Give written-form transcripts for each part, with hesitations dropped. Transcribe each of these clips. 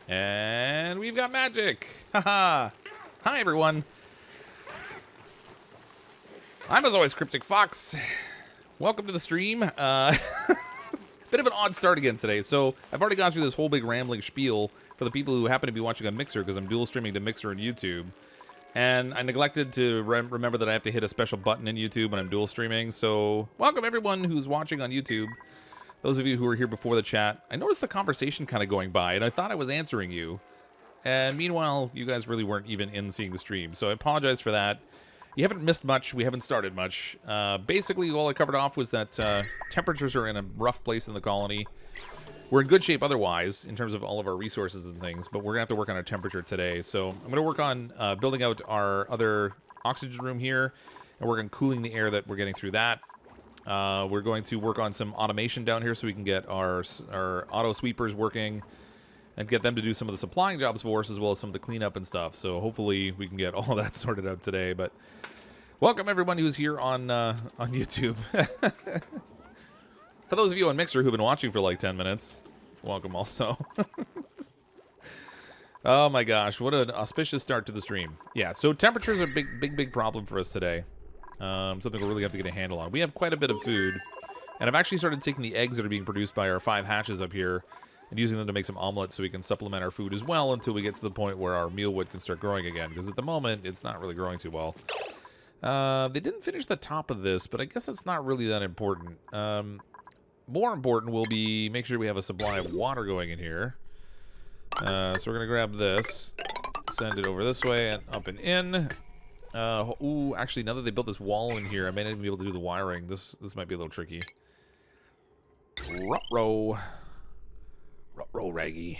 And we've got magic. Haha. Hi, everyone. I'm, as always, CrypticFox. Welcome to the stream. Bit of an odd start again today. So I've already gone through this whole big rambling spiel for the people who happen to be watching on Mixer, because I'm dual streaming to Mixer and YouTube. And I neglected to remember that I have to hit a special button in YouTube when I'm dual streaming. So welcome everyone who's watching on YouTube. Those of you who were here before the chat. I noticed the conversation kind of going by, and I thought I was answering you. And meanwhile, you guys really weren't even in seeing the stream. So I apologize for that. You haven't missed much. We haven't started much. Basically, all I covered off was that temperatures are in a rough place in the colony. We're in good shape otherwise, in terms of all of our resources and things, but we're going to have to work on our temperature today. So I'm going to work on building out our other oxygen room here, and work on cooling the air that we're getting through that. We're going to work on some automation down here so we can get our auto sweepers working and get them to do some of the supplying jobs for us, as well as some of the cleanup and stuff. So hopefully we can get all that sorted out today. But welcome everyone who's here on YouTube. For those of you on Mixer who've been watching for like 10 minutes, welcome also. Oh my gosh, what an auspicious start to the stream. Yeah, so temperatures are a big problem for us today. Something we'll really have to get a handle on. We have quite a bit of food, and I've actually started taking the eggs that are being produced by our 5 hatches up here and using them to make some omelets so we can supplement our food as well until we get to the point where our mealwood can start growing again, because at the moment it's not really growing too well. They didn't finish the top of this, but I guess it's not really that important. More important will be make sure we have a supply of water going in here. So we're going to grab this, send it over this way and up and in. Ooh, actually, now that they built this wall in here, I may not even be able to do the wiring. This might be a little tricky. Ruh-roh. Ruh-roh, Raggy.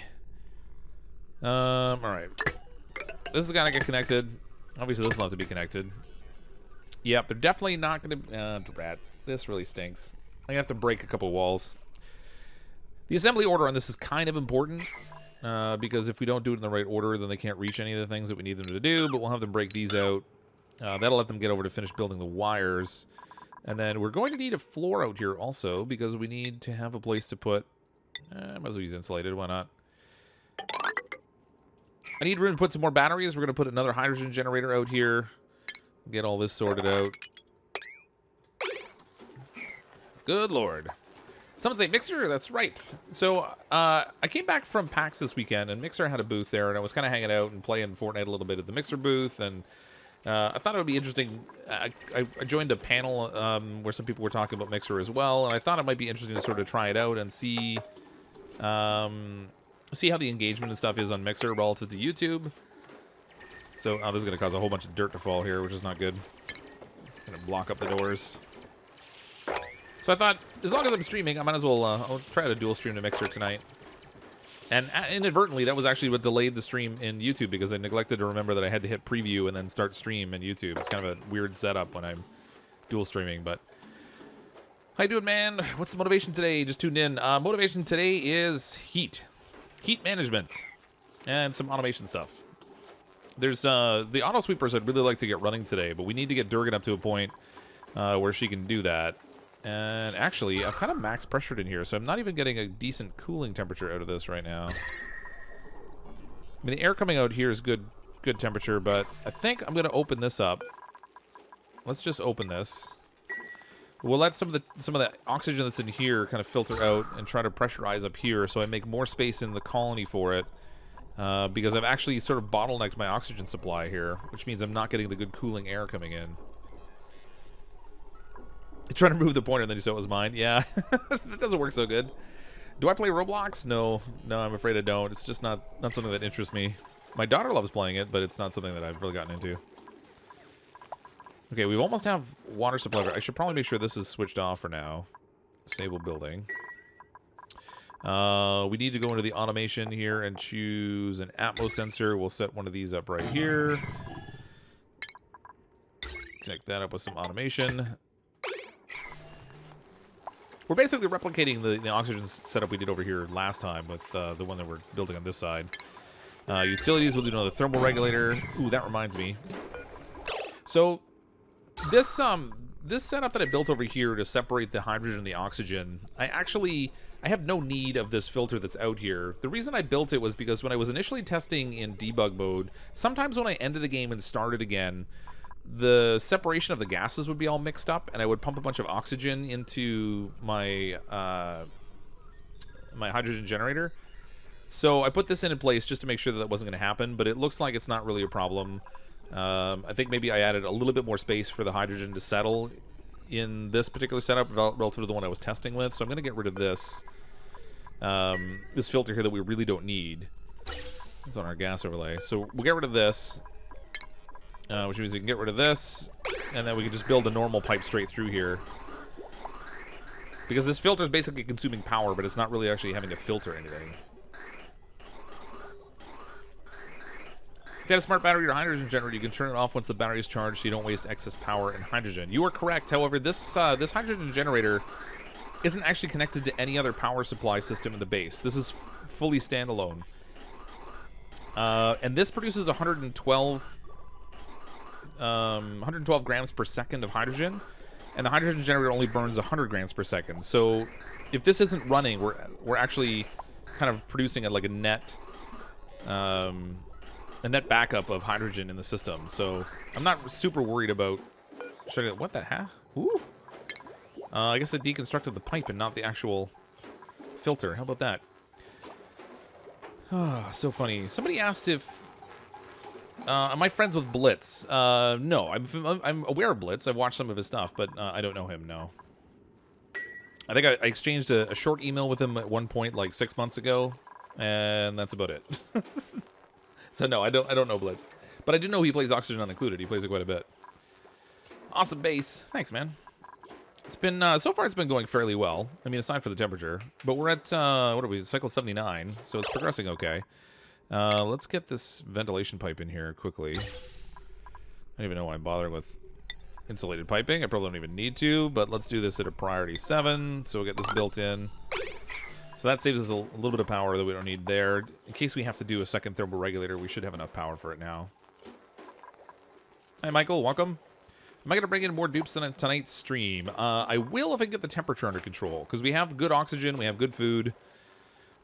Alright. This is gonna get connected. Obviously, this will have to be connected. Yep, they're definitely not gonna... drat. This really stinks. I'm gonna have to break a couple walls. The assembly order on this is kind of important. Because if we don't do it in the right order, then they can't reach any of the things that we need them to do. But we'll have them break these out. That'll let them get over to finish building the wires. And then we're going to need a floor out here also, because we need to have a place to put... might as well use insulated, why not? I need room to put some more batteries. We're going to put another hydrogen generator out here. Get all this sorted out. Good lord. Someone say Mixer? That's right. So, I came back from PAX this weekend, and Mixer had a booth there, and I was kind of hanging out and playing Fortnite a little bit at the Mixer booth, and I thought it would be interesting. I joined a panel where some people were talking about Mixer as well, and I thought it might be interesting to sort of try it out and see how the engagement and stuff is on Mixer relative to YouTube. So, this is going to cause a whole bunch of dirt to fall here, which is not good. It's going to block up the doors. So I thought, as long as I'm streaming, I might as well I'll try to dual stream to Mixer tonight. And inadvertently, that was actually what delayed the stream in YouTube, because I neglected to remember that I had to hit preview and then start stream in YouTube. It's kind of a weird setup when I'm dual streaming, but... How you doing, man? What's the motivation today? Just tuned in. Motivation today is heat. Heat management. And some automation stuff. There's the auto sweepers I'd really like to get running today, but we need to get Durgan up to a point where she can do that. And actually, I've kind of max pressured in here, so I'm not even getting a decent cooling temperature out of this right now. I mean, the air coming out here is good temperature, but I think I'm going to open this up. Let's just open this. We'll let some of the oxygen that's in here kind of filter out and try to pressurize up here, so I make more space in the colony for it. Because I've actually sort of bottlenecked my oxygen supply here, which means I'm not getting the good cooling air coming in. Trying to remove the pointer, and then you saw it was mine. Yeah, that doesn't work so good. Do I play Roblox? No, I'm afraid I don't. It's just not something that interests me. My daughter loves playing it, but it's not something that I've really gotten into. Okay, we almost have water supply. I should probably make sure this is switched off for now. Disable building. We need to go into the automation here and choose an Atmos sensor. We'll set one of these up right here. Connect that up with some automation. We're basically replicating the oxygen setup we did over here last time with the one that we're building on this side. Utilities, we'll do another thermal regulator. Ooh, that reminds me. So this setup that I built over here to separate the hydrogen and the oxygen, I actually I have no need of this filter that's out here. The reason I built it was because when I was initially testing in debug mode, sometimes when I ended the game and started again, the separation of the gases would be all mixed up, and I would pump a bunch of oxygen into my my hydrogen generator. So I put this in place just to make sure that wasn't going to happen, but it looks like it's not really a problem. I think maybe I added a little bit more space for the hydrogen to settle in this particular setup relative to the one I was testing with, so I'm going to get rid of this this filter here that we really don't need. It's on our gas overlay. So we'll get rid of this, which means we can get rid of this, and then we can just build a normal pipe straight through here. Because this filter is basically consuming power, but it's not really actually having to filter anything. If you had a smart battery or hydrogen generator, you can turn it off once the battery is charged so you don't waste excess power and hydrogen. You are correct. However, this this hydrogen generator isn't actually connected to any other power supply system in the base. This is fully standalone. And this produces 112 grams per second of hydrogen, and the hydrogen generator only burns 100 grams per second. So if this isn't running, we're actually kind of producing like a net backup of hydrogen in the system. So I'm not super worried about. What the heck? Ooh. I guess it deconstructed the pipe and not the actual filter. How about that? Oh, so funny. Somebody asked if am I friends with Blitz? No, I'm aware of Blitz. I've watched some of his stuff, but I don't know him. No. I think I exchanged a short email with him at one point, like 6 months ago, and that's about it. So no, I don't know Blitz, but I do know he plays Oxygen Unincluded. He plays it quite a bit. Awesome bass. Thanks, man. It's been so far it's been going fairly well. I mean, aside for the temperature, but we're at what are we? Cycle 79, so it's progressing okay. Let's get this ventilation pipe in here quickly. I don't even know why I'm bothering with insulated piping. I probably don't even need to, but let's do this at a priority 7, so we'll get this built in. So that saves us a little bit of power that we don't need there. In case we have to do a second thermal regulator, we should have enough power for it now. Hi, Michael. Welcome. Am I going to bring in more dupes than tonight's stream? I will if I can get the temperature under control, because we have good oxygen, we have good food.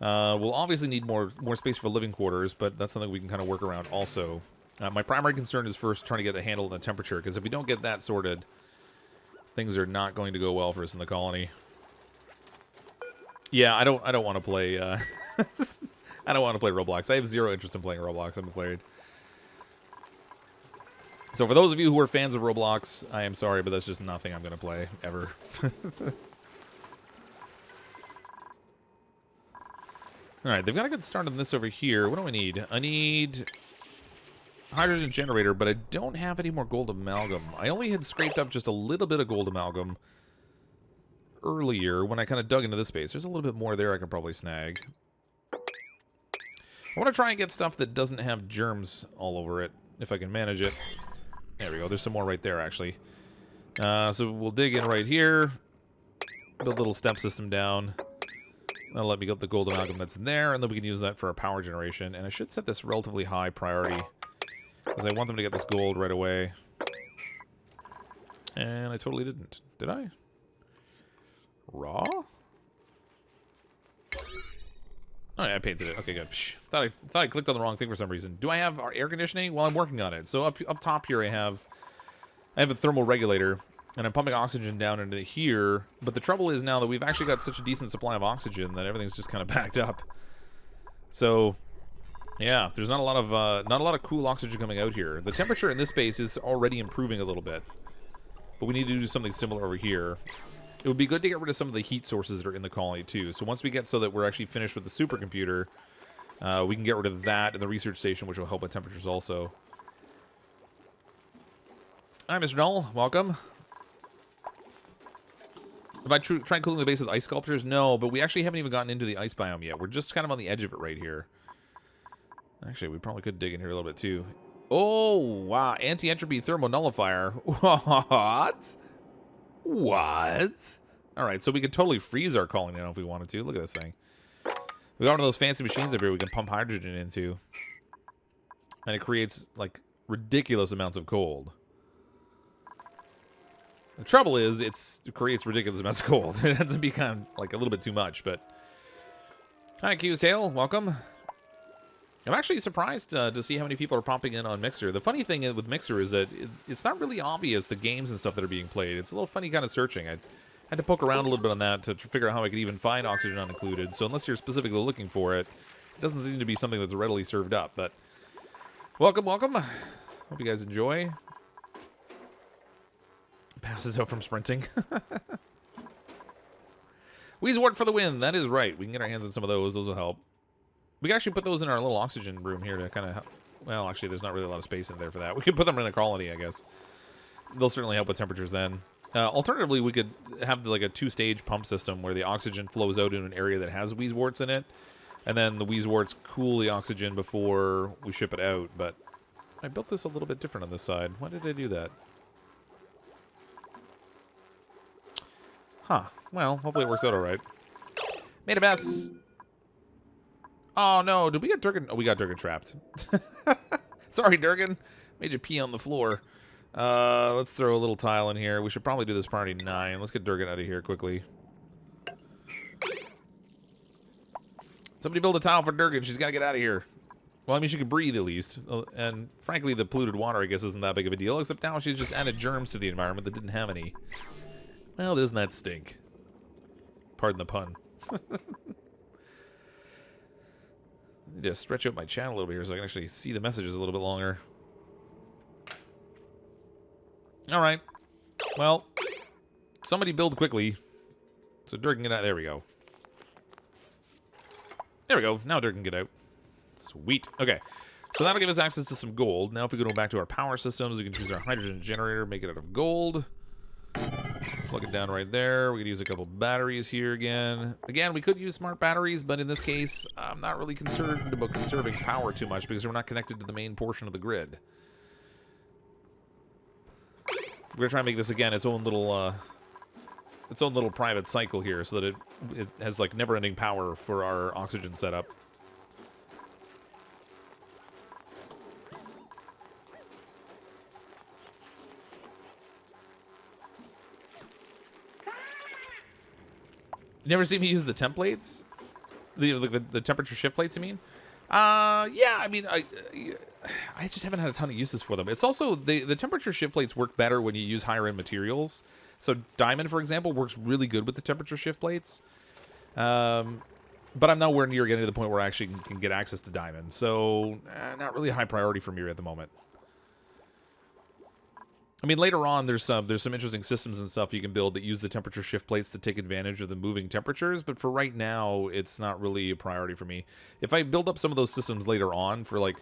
We'll obviously need more space for living quarters, but that's something we can kind of work around also. My primary concern is first trying to get a handle on the temperature, because if we don't get that sorted, things are not going to go well for us in the colony. Yeah, I don't want to play. I don't want to play Roblox. I have zero interest in playing Roblox, I'm afraid. So for those of you who are fans of Roblox, I am sorry, but that's just nothing I'm going to play ever. All right, they've got a good start on this over here. What do I need? I need hydrogen generator, but I don't have any more gold amalgam. I only had scraped up just a little bit of gold amalgam earlier when I kind of dug into this space. There's a little bit more there I can probably snag. I want to try and get stuff that doesn't have germs all over it, if I can manage it. There we go. There's some more right there, actually. So we'll dig in right here. Build a little step system down. That'll let me get the gold amalgam that's in there, and then we can use that for our power generation. And I should set this relatively high priority, because I want them to get this gold right away. And I totally didn't. Did I? Raw? Oh, yeah, I painted it. Okay, good. Psh, thought I clicked on the wrong thing for some reason. Do I have our air conditioning? Well, I'm working on it. So up top here, I have a thermal regulator, and I'm pumping oxygen down into here. But the trouble is now that we've actually got such a decent supply of oxygen that everything's just kind of backed up. So, yeah, there's not a lot of cool oxygen coming out here. The temperature in this space is already improving a little bit, but we need to do something similar over here. It would be good to get rid of some of the heat sources that are in the colony, too. So once we get so that we're actually finished with the supercomputer, we can get rid of that and the research station, which will help with temperatures also. Hi, Mr. Null. Welcome. Have I tried cooling the base with ice sculptures? No, but we actually haven't even gotten into the ice biome yet. We're just kind of on the edge of it right here. Actually, we probably could dig in here a little bit, too. Oh, wow. Anti-entropy thermonullifier. What? What? Alright, so we could totally freeze our colony now if we wanted to. Look at this thing. We got one of those fancy machines up here we can pump hydrogen into. And it creates, like, ridiculous amounts of cold. The trouble is, it creates ridiculous amounts of cold. It ends up being kind of, like, a little bit too much, but Hi, Q's Tail. Welcome. I'm actually surprised to see how many people are popping in on Mixer. The funny thing with Mixer is that it's not really obvious, the games and stuff that are being played. It's a little funny kind of searching. I had to poke around a little bit on that to figure out how I could even find Oxygen Unincluded. So unless you're specifically looking for it, it doesn't seem to be something that's readily served up. But welcome, welcome. Hope you guys enjoy. Passes out from sprinting. Wheezewort for the win. That is right. We can get our hands on some of those. Those will help. We can actually put those in our little oxygen room here to kind of... Well, actually, there's not really a lot of space in there for that. We could put them in a colony, I guess. They'll certainly help with temperatures then. Alternatively, we could have like a two-stage pump system where the oxygen flows out in an area that has wheezeworts in it, and then the wheezeworts cool the oxygen before we ship it out. But I built this a little bit different on this side. Why did I do that? Huh. Well, hopefully it works out all right. Made a mess. Oh, no. Did we get Durgan? Oh, we got Durgan trapped. Sorry, Durgan. Made you pee on the floor. Let's throw a little tile in here. We should probably do this priority 9. Let's get Durgan out of here quickly. Somebody build a tile for Durgan. She's got to get out of here. Well, I mean, she could breathe at least. And frankly, the polluted water, I guess, isn't that big of a deal. Except now she's just added germs to the environment that didn't have any. Well, doesn't that stink? Pardon the pun. I need to stretch out my chat a little bit here so I can actually see the messages a little bit longer. Alright. Well, somebody build quickly. So Dirk can get out. There we go. There we go. Now Dirk can get out. Sweet. Okay. So that'll give us access to some gold. Now if we go back to our power systems, we can choose our hydrogen generator, make it out of gold. Plug it down right there. We could use a couple batteries here again. Again, we could use smart batteries, but in this case, I'm not really concerned about conserving power too much because we're not connected to the main portion of the grid. We're gonna try and make this again its own little private cycle here, so that it has like never-ending power for our oxygen setup. You never seen me use the templates? The temperature shift plates, you mean? Yeah, I mean, I just haven't had a ton of uses for them. It's also, the temperature shift plates work better when you use higher end materials. So diamond, for example, works really good with the temperature shift plates. But I'm nowhere near getting to the point where I actually can get access to diamond. So, not really a high priority for me at the moment. I mean, later on, there's some interesting systems and stuff you can build that use the temperature shift plates to take advantage of the moving temperatures, but for right now, it's not really a priority for me. If I build up some of those systems later on for, like,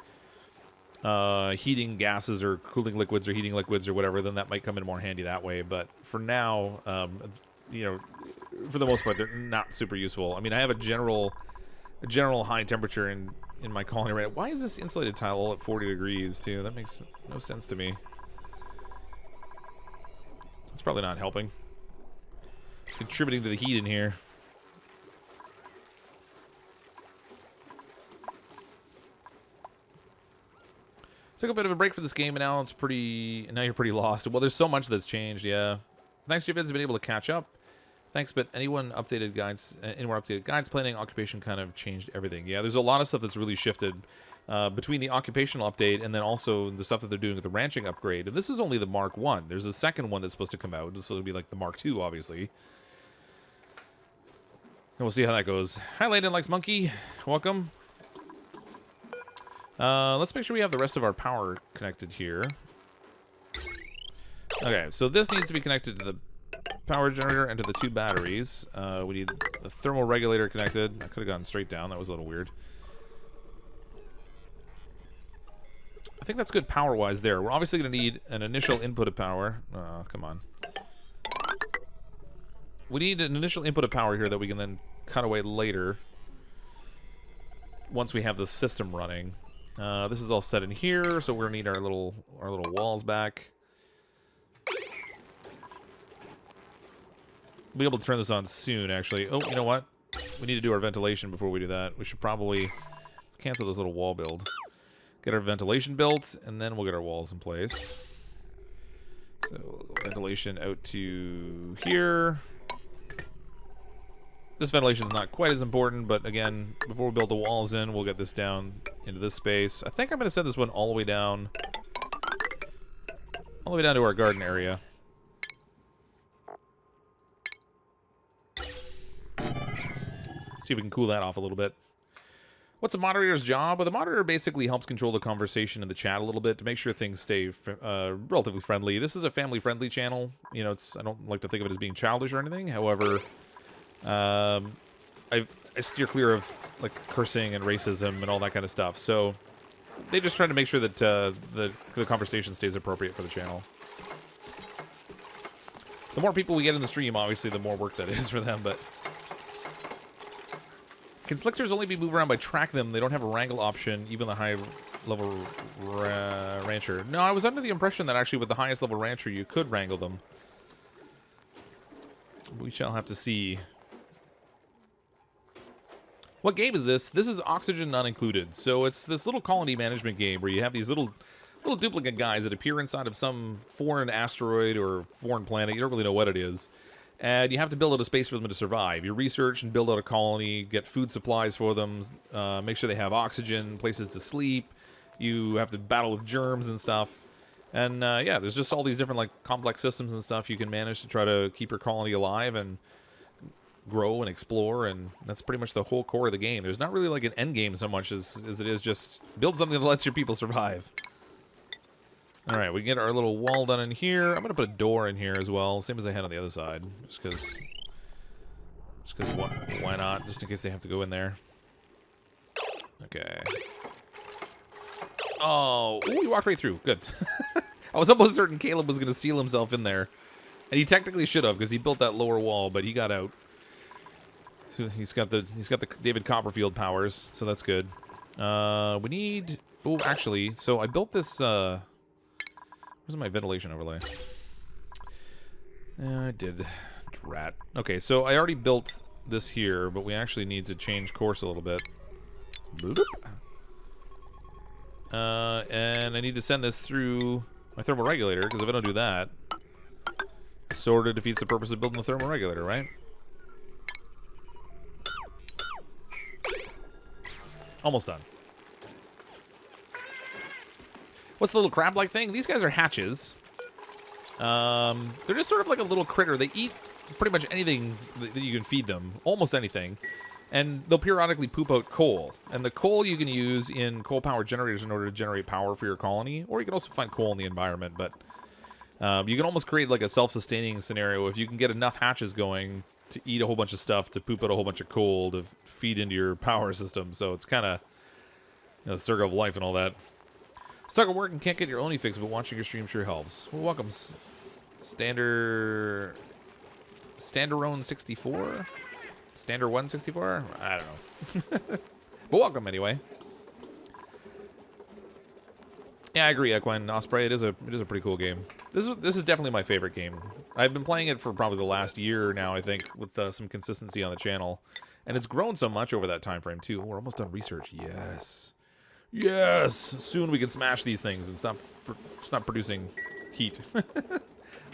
heating gases or cooling liquids or heating liquids or whatever, then that might come in more handy that way. But for now, you know, for the most part, they're not super useful. I mean, I have a general high temperature in my colony right now. Why is this insulated tile all at 40 degrees, too? That makes no sense to me. It's probably not helping. Contributing to the heat in here. Took a bit of a break for this game, and now it's pretty. Now you're pretty lost. Well, there's so much that's changed. Yeah. Thanks to you, Vince, been able to catch up. Thanks, but anyone updated guides? Anywhere updated guides? Planning, occupation kind of changed everything. Yeah, there's a lot of stuff that's really shifted between the occupational update and then also the stuff that they're doing with the ranching upgrade. And this is only the Mark 1. There's a second one that's supposed to come out, so it'll be like the Mark 2, obviously. And we'll see how that goes. Hi, Layden Likes Monkey. Welcome. Let's make sure we have the rest of our power connected here. Okay, so this needs to be connected to the power generator and to the 2 batteries. We need the thermal regulator connected. I could have gone straight down. That was a little weird. I think that's good power-wise there. We're obviously going to need an initial input of power. Come on. We need an initial input of power here that we can then cut away later once we have the system running. This is all set in here, so we're going to need our little walls back. We'll be able to turn this on soon, actually. Oh, you know what? We need to do our ventilation before we do that. We should probably... Let's cancel this little wall build. Get our ventilation built, and then we'll get our walls in place. So, ventilation out to here. This ventilation is not quite as important, but again, before we build the walls in, we'll get this down into this space. I think I'm going to send this one all the way down. All the way down to our garden area. See if we can cool that off a little bit. What's a moderator's job? Well, the moderator basically helps control the conversation in the chat a little bit to make sure things stay relatively friendly. This is a family-friendly channel. You know, I don't like to think of it as being childish or anything. However, I steer clear of like cursing and racism and all that kind of stuff. So they just try to make sure that the conversation stays appropriate for the channel. The more people we get in the stream, obviously, the more work that is for them, but... Can Slicksters only be moved around by track them? They don't have a wrangle option, even the high-level rancher. No, I was under the impression that actually with the highest-level rancher, you could wrangle them. We shall have to see. What game is this? This is Oxygen Not Included. So it's this little colony management game where you have these little duplicate guys that appear inside of some foreign asteroid or foreign planet. You don't really know what it is. And you have to build out a space for them to survive. You research and build out a colony, get food supplies for them, make sure they have oxygen, places to sleep. You have to battle with germs and stuff. And yeah, there's just all these different like complex systems and stuff you can manage to try to keep your colony alive and grow and explore. And that's pretty much the whole core of the game. There's not really like an end game so much as it is just build something that lets your people survive. All right, we can get our little wall done in here. I'm going to put a door in here as well, same as I had on the other side, just because why not, just in case they have to go in there. Okay. Oh, ooh, he walked right through. Good. I was almost certain Caleb was going to seal himself in there, and he technically should have because he built that lower wall, but he got out. So he's got the David Copperfield powers, so that's good. We need. Oh, actually, so I built this. Where's my ventilation overlay? I did. Drat. Okay, so I already built this here, but we actually need to change course a little bit. Bloop. And I need to send this through my thermal regulator, because if I don't do that, sort of defeats the purpose of building the thermal regulator, right? Almost done. What's the little crab-like thing? These guys are hatches. They're just sort of like a little critter. They eat pretty much anything that you can feed them. Almost anything. And they'll periodically poop out coal. And the coal you can use in coal-powered generators in order to generate power for your colony. Or you can also find coal in the environment. But you can almost create like a self-sustaining scenario if you can get enough hatches going to eat a whole bunch of stuff, to poop out a whole bunch of coal, to feed into your power system. So it's kind of, you know, the circle of life and all that. Stuck at work and can't get your only fix, but watching your stream sure helps. Well, welcome, Standerone 64? Stander 164? I don't know. But welcome anyway. Yeah, I agree, Equine Osprey. It is a pretty cool game. This is definitely my favorite game. I've been playing it for probably the last year now, I think, with some consistency on the channel, and it's grown so much over that time frame too. Oh, we're almost done research. Yes. Yes! Soon we can smash these things and stop producing heat.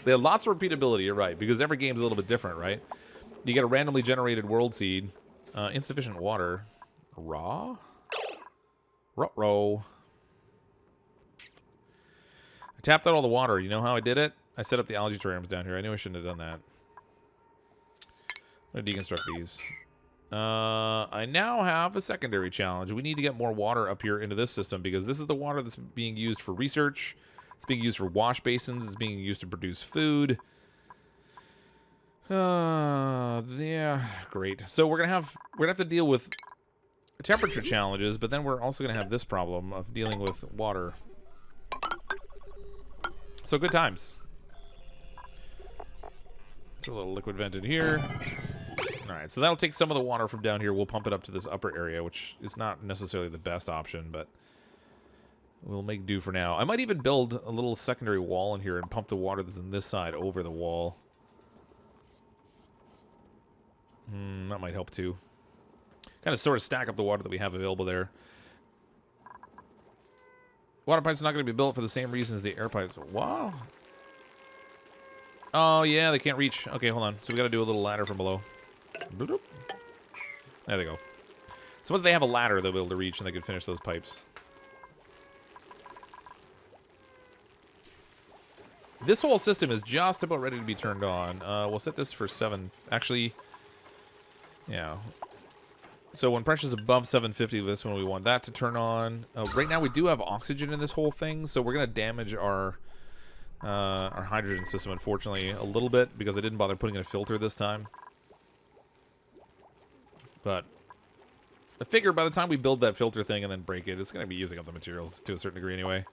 They have lots of repeatability, you're right, because every game is a little bit different, right? You get a randomly generated world seed. Insufficient water. Raw? Ruh-roh. I tapped out all the water. You know how I did it? I set up the algae terrariums down here. I knew I shouldn't have done that. I'm going to deconstruct these. I now have a secondary challenge. We need to get more water up here into this system because this is the water that's being used for research. It's being used for wash basins. It's being used to produce food. Yeah, great. So we're gonna have to deal with temperature challenges, but then we're also gonna have this problem of dealing with water. So good times. Throw a little liquid vent in here. Alright, so that'll take some of the water from down here. We'll pump it up to this upper area, which is not necessarily the best option, but we'll make do for now. I might even build a little secondary wall in here and pump the water that's on this side over the wall. That might help too. Kind of sort of stack up the water that we have available there. Water pipes not going to be built for the same reason as the air pipes. Wow. Oh, yeah, they can't reach. Okay, hold on. So we got to do a little ladder from below. Bloop. There they go. So once they have a ladder, they'll be able to reach and they can finish those pipes. This whole system is just about ready to be turned on. We'll set this for 7. Actually, yeah. So when pressure's above 750, this one we want that to turn on. Right now we do have oxygen in this whole thing, so we're gonna damage our hydrogen system, unfortunately, a little bit because I didn't bother putting in a filter this time. But I figure by the time we build that filter thing and then break it, it's gonna be using up the materials to a certain degree anyway.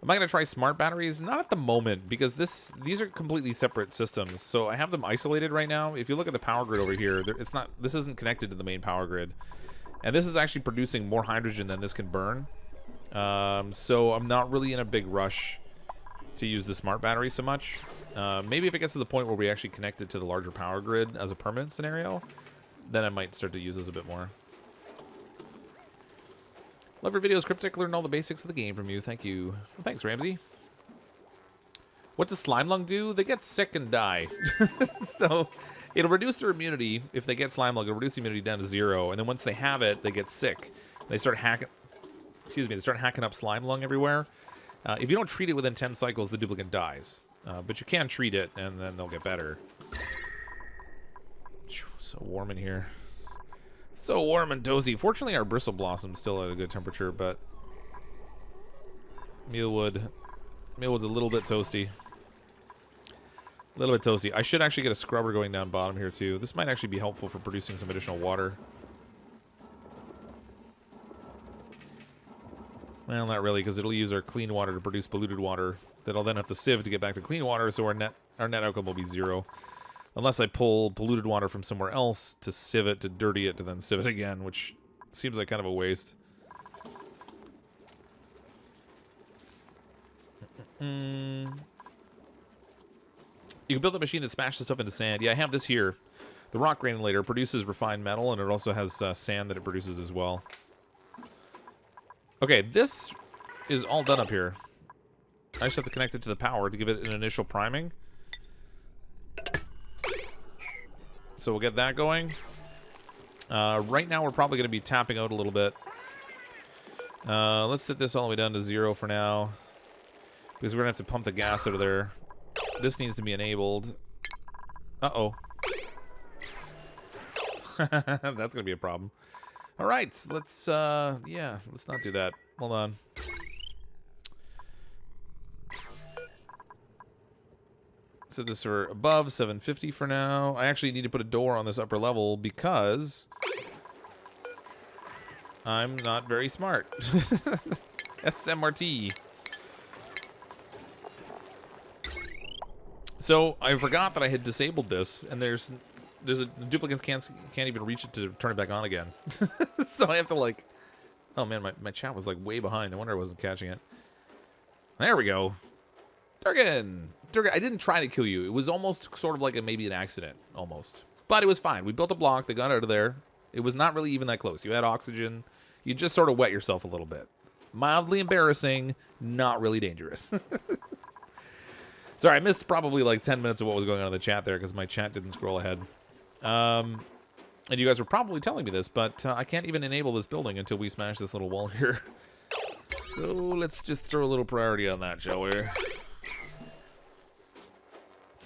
Am I going to try smart batteries? Not at the moment, because these are completely separate systems. So I have them isolated right now. If you look at the power grid over here, this isn't connected to the main power grid. And this is actually producing more hydrogen than this can burn. So I'm not really in a big rush to use the smart battery so much. Maybe if it gets to the point where we actually connect it to the larger power grid as a permanent scenario, then I might start to use those a bit more. Love your videos, Cryptic. Learn all the basics of the game from you. Thank you. Well, thanks, Ramsey. What does slime lung do? They get sick and die. So it'll reduce their immunity. If they get slime lung, it'll reduce the immunity down to 0. And then once they have it, they get sick. They start hacking. Excuse me. They start hacking up slime lung everywhere. If you don't treat it within 10 cycles, the duplicant dies. But you can treat it, and then they'll get better. So warm in here. So warm and dozy. Fortunately, our bristle blossom's still at a good temperature, but mealwood's a little bit toasty. A little bit toasty. I should actually get a scrubber going down bottom here too. This might actually be helpful for producing some additional water. Well, not really, because it'll use our clean water to produce polluted water that I'll then have to sieve to get back to clean water, so our net outcome will be 0. Unless I pull polluted water from somewhere else to sieve it, to dirty it, to then sieve it again, which seems like kind of a waste. You can build a machine that smashes stuff into sand. Yeah, I have this here. The rock granulator produces refined metal, and it also has sand that it produces as well. Okay, this is all done up here. I just have to connect it to the power to give it an initial priming. So we'll get that going. Right now we're probably going to be tapping out a little bit. Let's set this all the way down to 0 for now, because we're going to have to pump the gas out of there. This needs to be enabled. Uh-oh. That's going to be a problem. All right, let's, yeah, let's not do that. Hold on. So this are above 750 for now. I actually need to put a door on this upper level because I'm not very smart. SMRT. So I forgot that I had disabled this, and there's a duplicants can't even reach it to turn it back on again. So I have to like, oh man, my chat was like way behind. I wonder I wasn't catching it. There we go. Durgan, I didn't try to kill you. It was almost sort of like maybe an accident, almost. But it was fine. We built a block. They got out of there. It was not really even that close. You had oxygen. You just sort of wet yourself a little bit. Mildly embarrassing, not really dangerous. Sorry, I missed probably like 10 minutes of what was going on in the chat there because my chat didn't scroll ahead. And you guys were probably telling me this, but I can't even enable this building until we smash this little wall here. So let's just throw a little priority on that, shall we?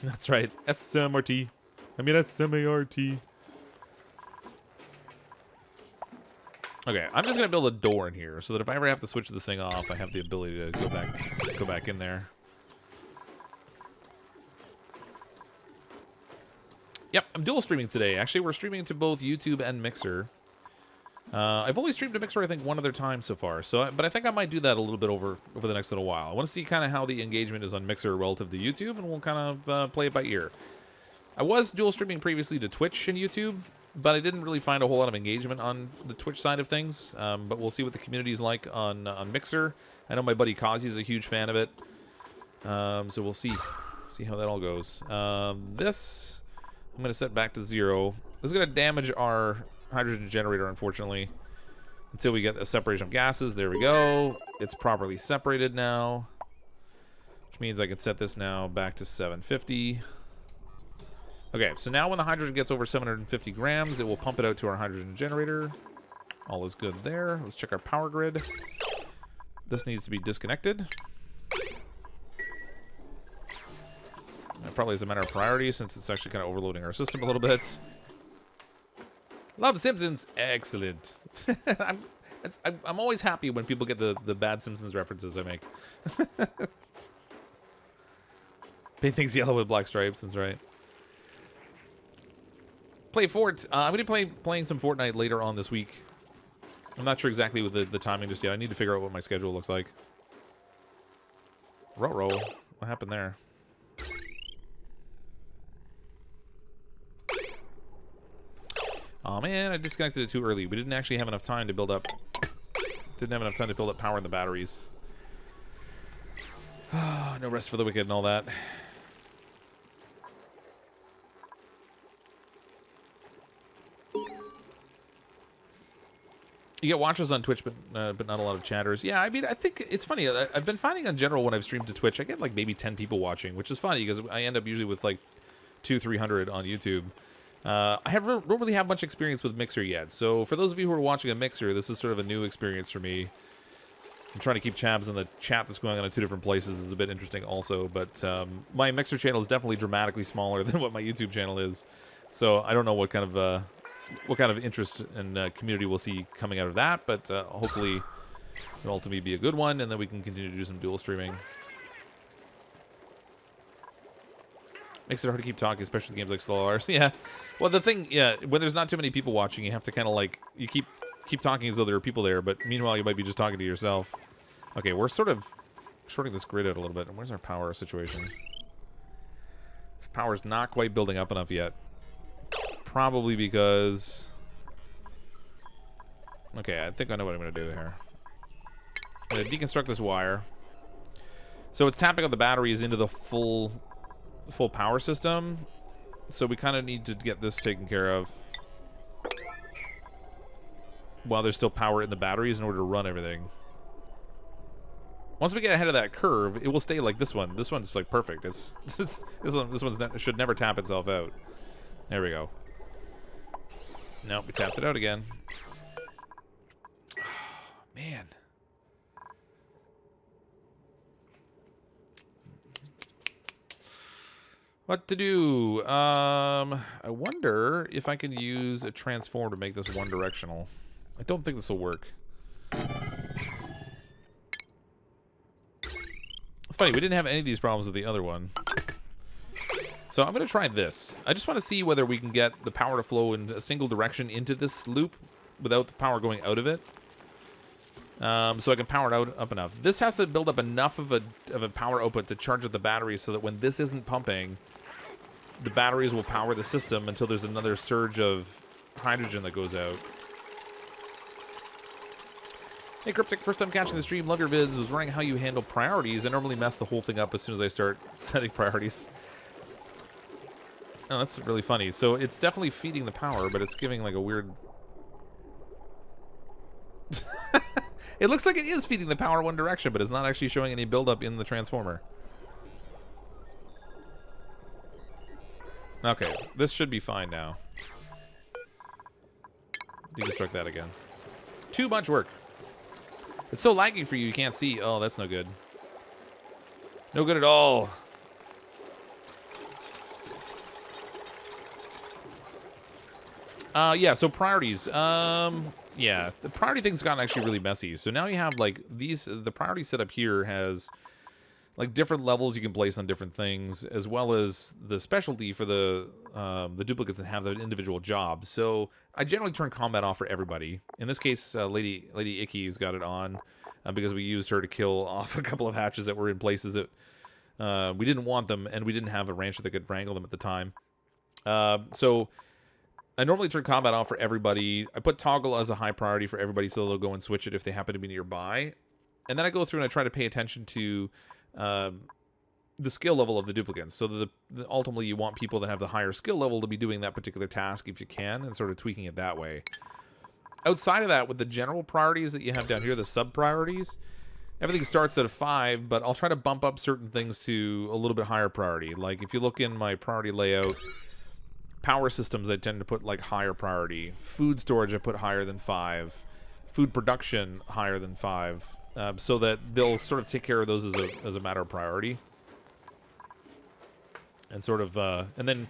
That's right. SMRT. I mean SMART. Okay, I'm just gonna build a door in here so that if I ever have to switch this thing off, I have the ability to go back in there. Yep, I'm dual streaming today. Actually, we're streaming to both YouTube and Mixer. I've only streamed to Mixer, I think, one other time so far. But I think I might do that a little bit over the next little while. I want to see kind of how the engagement is on Mixer relative to YouTube, and we'll kind of play it by ear. I was dual streaming previously to Twitch and YouTube, but I didn't really find a whole lot of engagement on the Twitch side of things. But we'll see what the community's like on Mixer. I know my buddy Kazi is a huge fan of it, so we'll see how that all goes. This I'm going to set back to 0. This is going to damage our hydrogen generator, unfortunately, until we get a separation of gases. There we go. It's properly separated now, which means I can set this now back to 750. Okay, so now when the hydrogen gets over 750 grams, it will pump it out to our hydrogen generator. All is good there. Let's check our power grid. This needs to be disconnected. That probably is a matter of priority since it's actually kind of overloading our system a little bit. Love Simpsons. Excellent. I'm always happy when people get the bad Simpsons references I make. Paint things yellow with black stripes. That's right. Play Fort. I'm going to be playing some Fortnite later on this week. I'm not sure exactly with the timing just yet. I need to figure out what my schedule looks like. Ruh-roh. What happened there? Oh man, I disconnected it too early. We didn't actually have enough time to build up. Didn't have enough time to build up power in the batteries. No rest for the wicked and all that. You get watchers on Twitch, but not a lot of chatters. Yeah, I mean, I think it's funny. I've been finding in general when I've streamed to Twitch, I get like maybe 10 people watching, which is funny because I end up usually with like 200-300 on YouTube. I don't really have much experience with Mixer yet, so for those of you who are watching a Mixer, this is sort of a new experience for me. I'm trying to keep tabs on the chat that's going on in 2 different places is a bit interesting also, but my Mixer channel is definitely dramatically smaller than what my YouTube channel is, so I don't know what kind of interest and community we'll see coming out of that, but hopefully it'll ultimately be a good one, and then we can continue to do some dual streaming. Makes it hard to keep talking, especially with games like Slow Hours. Yeah. Well, the thing, yeah, when there's not too many people watching, you have to kind of like, you keep talking as though there are people there, but meanwhile, you might be just talking to yourself. Okay, we're sort of shorting this grid out a little bit. And where's our power situation? This power's not quite building up enough yet. Probably because... Okay, I think I know what I'm going to do here. I'm going to deconstruct this wire. So it's tapping out the batteries into the full power system, so we kind of need to get this taken care of while there's still power in the batteries in order to run everything. Once we get ahead of that curve, it will stay like this one. This one's like perfect. This one should never tap itself out. There we go. Nope, we tapped it out again. Oh, man. What to do? I wonder if I can use a transform to make this one directional. I don't think this will work. It's funny, we didn't have any of these problems with the other one. So I'm going to try this. I just want to see whether we can get the power to flow in a single direction into this loop without the power going out of it. So I can power it up enough. This has to build up enough of a power output to charge up the batteries so that when this isn't pumping, the batteries will power the system until there's another surge of hydrogen that goes out. Hey Cryptic, first time catching the stream, love your vids. Was wondering how you handle priorities. I normally mess the whole thing up as soon as I start setting priorities. Oh, that's really funny. So it's definitely feeding the power, but it's giving like a weird... It looks like it is feeding the power one direction, but it's not actually showing any buildup in the transformer. Okay, this should be fine now. Deconstruct that again. Too much work. It's so laggy for you, you can't see. Oh, that's no good. No good at all. Yeah, so priorities. Yeah, the priority thing's gotten actually really messy. So now you have, like, the priority setup here has... like different levels you can place on different things, as well as the specialty for the duplicates that have their individual jobs. So I generally turn combat off for everybody. In this case, Lady Icky's got it on because we used her to kill off a couple of hatches that were in places that we didn't want them, and we didn't have a rancher that could wrangle them at the time. So I normally turn combat off for everybody. I put toggle as a high priority for everybody so they'll go and switch it if they happen to be nearby. And then I go through and I try to pay attention to the skill level of the duplicants. So ultimately you want people that have the higher skill level to be doing that particular task if you can, and sort of tweaking it that way. Outside of that, with the general priorities that you have down here, the sub-priorities, everything starts at a 5, but I'll try to bump up certain things to a little bit higher priority. Like if you look in my priority layout, Power systems I tend to put like higher priority. Food storage I put higher than 5. Food production higher than 5. So that they'll sort of take care of those as a matter of priority. And sort of, and then,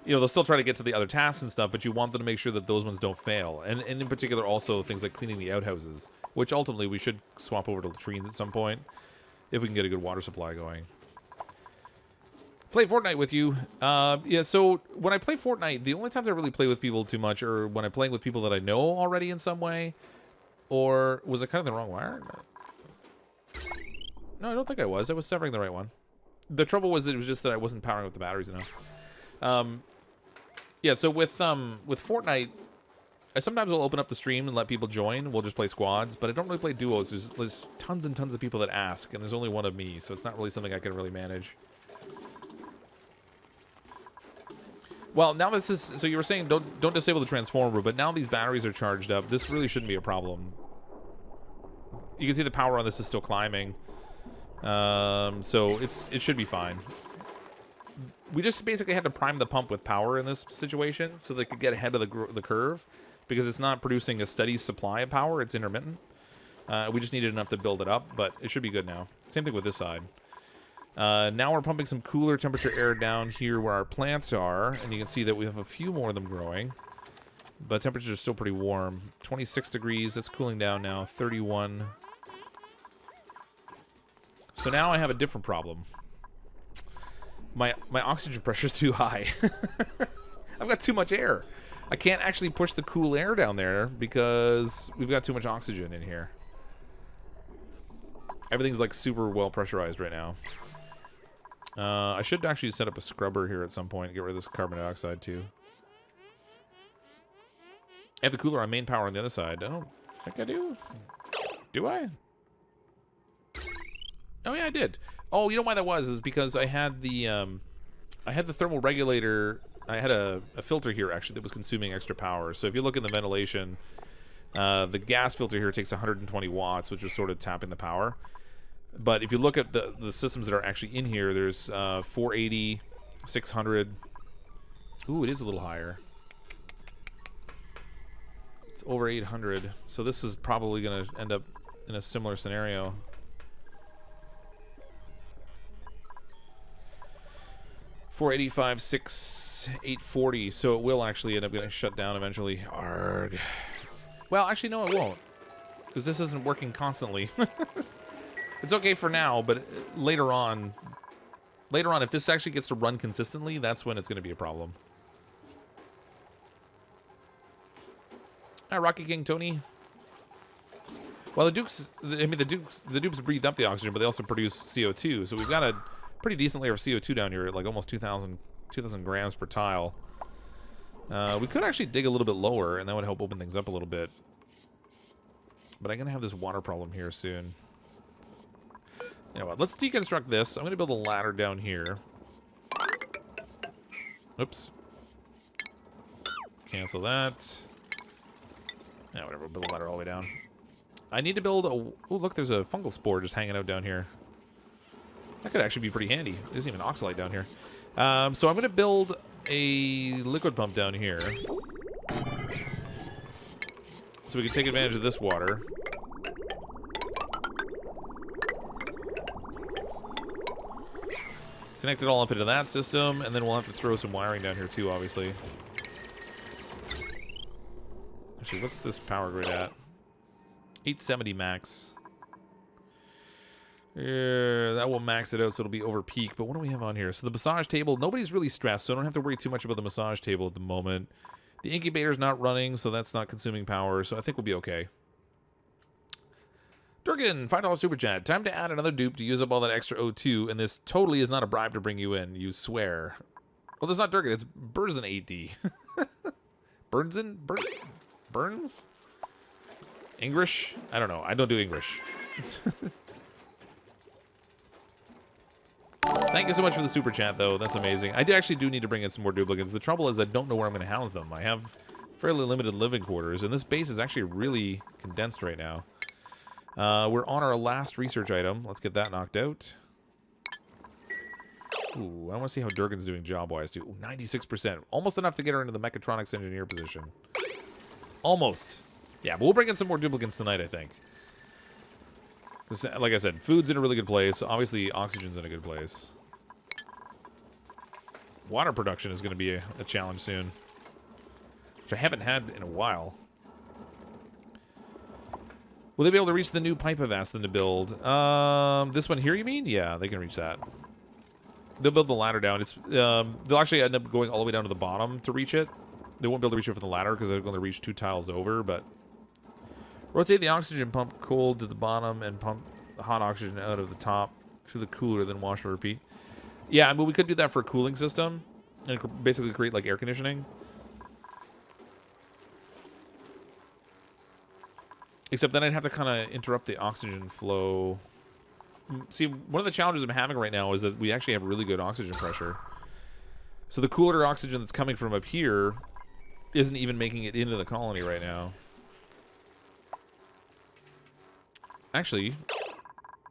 you know, they'll still try to get to the other tasks and stuff, but you want them to make sure that those ones don't fail. And in particular also things like cleaning the outhouses, which ultimately we should swap over to latrines at some point if we can get a good water supply going. Play Fortnite with you. Yeah, so when I play Fortnite, the only times I really play with people too much are when I'm playing with people that I know already in some way. Or was it kind of the wrong wire? No, I don't think I was. I was severing the right one. The trouble was that it was just that I wasn't powering up the batteries enough. Yeah, so with Fortnite, I sometimes will open up the stream and let people join. We'll just play squads, but I don't really play duos. There's tons and tons of people that ask, and there's only one of me, so it's not really something I can really manage. Well, now this is, so you were saying don't disable the transformer, but now these batteries are charged up. This really shouldn't be a problem. You can see the power on this is still climbing. So it should be fine. We just basically had to prime the pump with power in this situation so they could get ahead of the curve, because it's not producing a steady supply of power. It's intermittent. We just needed enough to build it up, but it should be good now. Same thing with this side. Now we're pumping some cooler temperature air down here where our plants are, and you can see that we have a few more of them growing, but temperatures are still pretty warm. 26 degrees, that's cooling down now. 31. So now I have a different problem. My oxygen pressure is too high. I've got too much air. I can't actually push the cool air down there because we've got too much oxygen in here. Everything's like super well pressurized right now. I should actually set up a scrubber here at some point and get rid of this carbon dioxide too. I have the cooler on main power on the other side. I don't think I do. Do I? Oh yeah, I did. Oh, you know why that was? Is because I had the thermal regulator. I had a filter here actually that was consuming extra power. So if you look in the ventilation, the gas filter here takes 120 watts, which is sort of tapping the power. But if you look at the systems that are actually in here, there's 480, 600. Ooh, it is a little higher. It's over 800. So this is probably going to end up in a similar scenario. $485, 6, 840. So it will actually end up getting shut down eventually. Arg. Well, actually, no, it won't, because this isn't working constantly. It's okay for now, but later on, if this actually gets to run consistently, that's when it's going to be a problem. Hi, Rocky King Tony. Well, the dupes breathe up the oxygen, but they also produce CO2. So we've got a pretty decent layer of CO2 down here, at like almost 2,000 grams per tile. We could actually dig a little bit lower, and that would help open things up a little bit. But I'm going to have this water problem here soon. You know what? Let's deconstruct this. I'm going to build a ladder down here. Oops. Cancel that. Yeah, whatever. We'll build a ladder all the way down. I need to build a... Oh, look, there's a fungal spore just hanging out down here. That could actually be pretty handy. There's even oxalate down here. So I'm going to build a liquid pump down here, so we can take advantage of this water. Connect it all up into that system, and then we'll have to throw some wiring down here too, obviously. Actually, what's this power grid at? 870 max. Yeah, that will max it out, so it'll be over peak. But what do we have on here? So the massage table, nobody's really stressed, so I don't have to worry too much about the massage table at the moment. The incubator's not running, so that's not consuming power, so I think we'll be okay. Durgan, $5 super chat. Time to add another dupe to use up all that extra O2, and this totally is not a bribe to bring you in, you swear. Well, that's not Durgan, it's Burzen 8D. Burnson? Burns? English? I don't know. I don't do English. Thank you so much for the super chat, though. That's amazing. I actually do need to bring in some more duplicants. The trouble is I don't know where I'm going to house them. I have fairly limited living quarters, and this base is actually really condensed right now. We're on our last research item. Let's get that knocked out. Ooh, I want to see how Durgan's doing job-wise, too. Ooh, 96%. Almost enough to get her into the mechatronics engineer position. Almost. Yeah, but we'll bring in some more duplicants tonight, I think. Because, like I said, food's in a really good place. Obviously, oxygen's in a good place. Water production is going to be a challenge soon. Which I haven't had in a while. Will they be able to reach the new pipe I've asked them to build? This one here, you mean? Yeah, they can reach that. They'll build the ladder down. It's they'll actually end up going all the way down to the bottom to reach it. They won't be able to reach it from the ladder because they're going to reach 2 tiles over, but... Rotate the oxygen pump cold to the bottom and pump the hot oxygen out of the top through the cooler, then wash and repeat. Yeah, I mean, we could do that for a cooling system and basically create, like, air conditioning. Except then I'd have to kind of interrupt the oxygen flow. See, one of the challenges I'm having right now is that we actually have really good oxygen pressure. So the cooler oxygen that's coming from up here isn't even making it into the colony right now. Actually,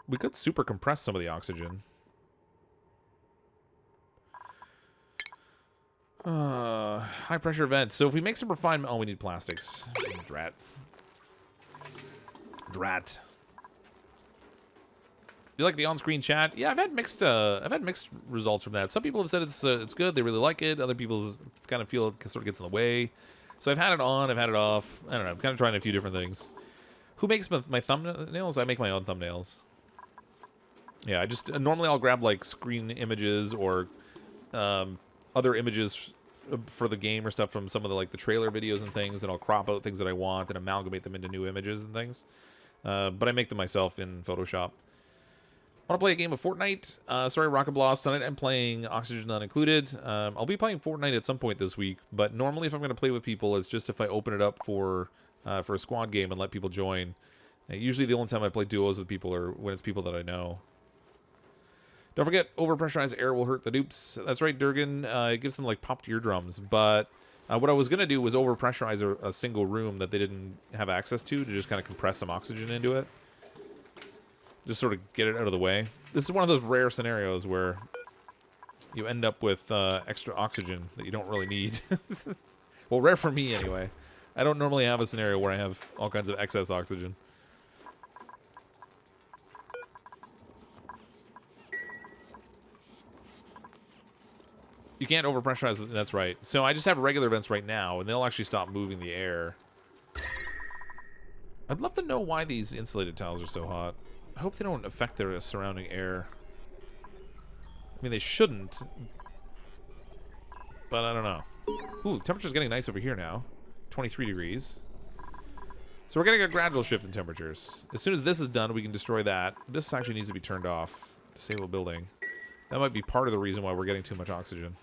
we could super compress some of the oxygen. High pressure vent. So if we make some refinement... Oh, we need plastics. Drat. Drat. You like the on-screen chat? Yeah, I've had mixed results from that. Some people have said it's good. They really like it. Other people kind of feel it sort of gets in the way. So I've had it on. I've had it off. I don't know. I'm kind of trying a few different things. Who makes my thumbnails? I make my own thumbnails. Yeah, I just normally I'll grab like screen images or other images for the game or stuff from some of the trailer videos and things, and I'll crop out things that I want and amalgamate them into new images and things. But I make them myself in Photoshop. Want to play a game of Fortnite? Sorry, Rocket Blast. Tonight I'm playing Oxygen Not Included. I'll be playing Fortnite at some point this week, but normally if I'm going to play with people, it's just if I open it up for a squad game and let people join. Usually the only time I play duos with people are when it's people that I know. Don't forget, overpressurized air will hurt the dupes. That's right, Durgan. It gives them like popped eardrums. But what I was going to do was overpressurize a single room that they didn't have access to just kind of compress some oxygen into it. Just sort of get it out of the way. This is one of those rare scenarios where you end up with extra oxygen that you don't really need. Well, rare for me anyway. I don't normally have a scenario where I have all kinds of excess oxygen. You can't overpressurize, that's right. So I just have regular vents right now, and they'll actually stop moving the air. I'd love to know why these insulated tiles are so hot. I hope they don't affect their surrounding air. I mean, they shouldn't. But I don't know. Ooh, temperature's getting nice over here now. 23 degrees. So we're getting a gradual shift in temperatures. As soon as this is done, we can destroy that. This actually needs to be turned off. Disable building. That might be part of the reason why we're getting too much oxygen.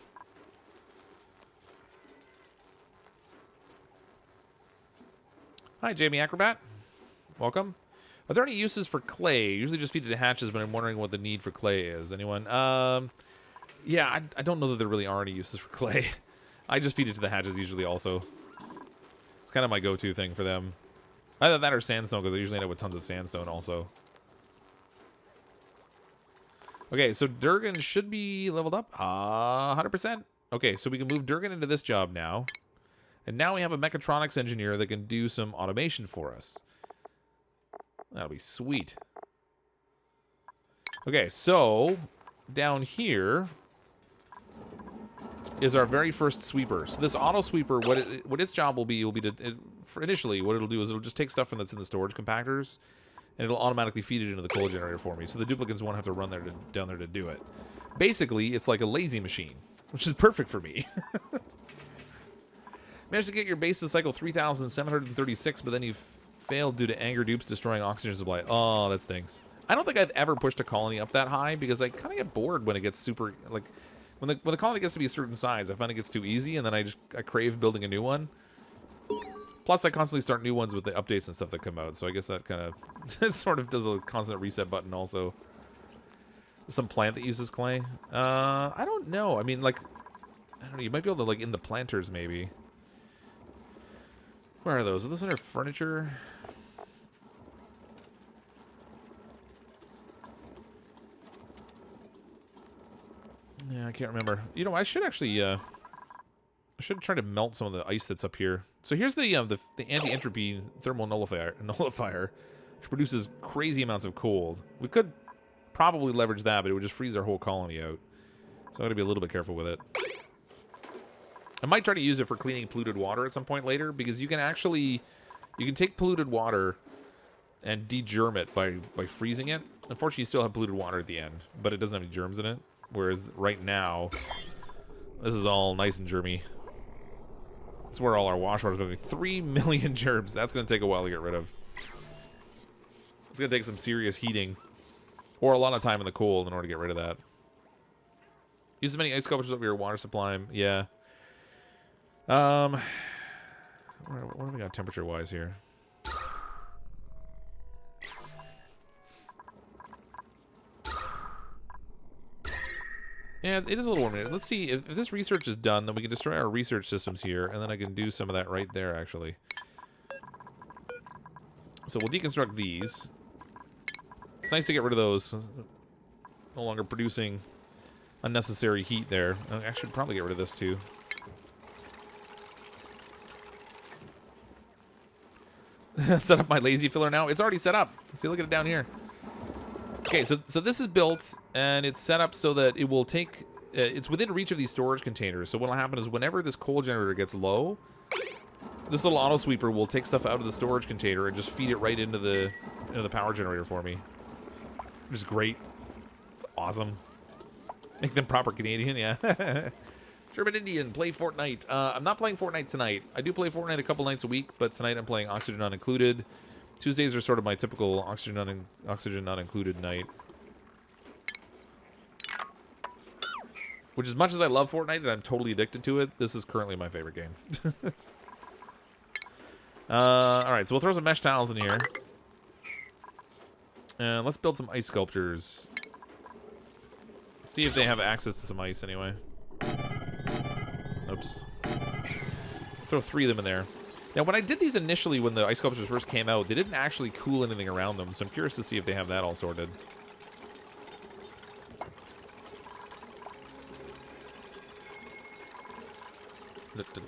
Hi, Jamie Acrobat. Welcome. Are there any uses for clay? Usually just feed it to hatches, but I'm wondering what the need for clay is. Anyone? Yeah, I don't know that there really are any uses for clay. I just feed it to the hatches usually also. It's kind of my go-to thing for them. Either that or sandstone, because I usually end up with tons of sandstone also. Okay, so Durgan should be leveled up. 100%. Okay, so we can move Durgan into this job now. And now we have a mechatronics engineer that can do some automation for us. That'll be sweet. Okay, so down here is our very first sweeper. So this auto sweeper, what its job will be to, initially, what it'll do is it'll just take stuff from that's in the storage compactors, and it'll automatically feed it into the coal generator for me. So the duplicants won't have to run down there to do it. Basically, it's like a lazy machine, which is perfect for me. Managed to get your base to cycle 3,736, but then you've failed due to anger dupes destroying oxygen supply. Oh, that stinks. I don't think I've ever pushed a colony up that high because I kind of get bored when it gets super, like, when the colony gets to be a certain size, I find it gets too easy, and then I crave building a new one. Plus, I constantly start new ones with the updates and stuff that come out, so I guess that kind of sort of does a constant reset button also. Some plant that uses clay? I don't know. I mean, like, I don't know. You might be able to, like, in the planters, maybe. Where are those? Are those under furniture? Yeah, I can't remember. You know, I should actually, I should try to melt some of the ice that's up here. So here's the anti-entropy thermal nullifier, which produces crazy amounts of cold. We could probably leverage that, but it would just freeze our whole colony out. So I gotta be a little bit careful with it. I might try to use it for cleaning polluted water at some point later, because you can actually, you can take polluted water and de-germ it by freezing it. Unfortunately, you still have polluted water at the end, but it doesn't have any germs in it. Whereas right now, this is all nice and germy. That's where all our wash water is going. 3 million germs. That's going to take a while to get rid of. It's going to take some serious heating, or a lot of time in the cold in order to get rid of that. Use as many ice sculptures over your water supply. Yeah. What have we got temperature-wise here? Yeah, it is a little warm. Let's see, if this research is done, then we can destroy our research systems here, and then I can do some of that right there, actually. So we'll deconstruct these. It's nice to get rid of those. No longer producing unnecessary heat there. I should probably get rid of this, too. Set up my lazy filler now. It's already set up. See, look at it down here. Okay, so this is built, and it's set up so that it will take... it's within reach of these storage containers. So what will happen is whenever this coal generator gets low, this little auto sweeper will take stuff out of the storage container and just feed it right into the power generator for me. Which is great. It's awesome. Make them proper Canadian, yeah. German Indian, play Fortnite. I'm not playing Fortnite tonight. I do play Fortnite a couple nights a week, but tonight I'm playing Oxygen Not Included. Tuesdays are sort of my typical Oxygen Not Included night. Which, as much as I love Fortnite and I'm totally addicted to it, this is currently my favorite game. Alright, so we'll throw some mesh tiles in here. And let's build some ice sculptures. See if they have access to some ice anyway. Oops. Throw 3 of them in there. Now, when I did these initially, when the ice sculptures first came out, they didn't actually cool anything around them, so I'm curious to see if they have that all sorted.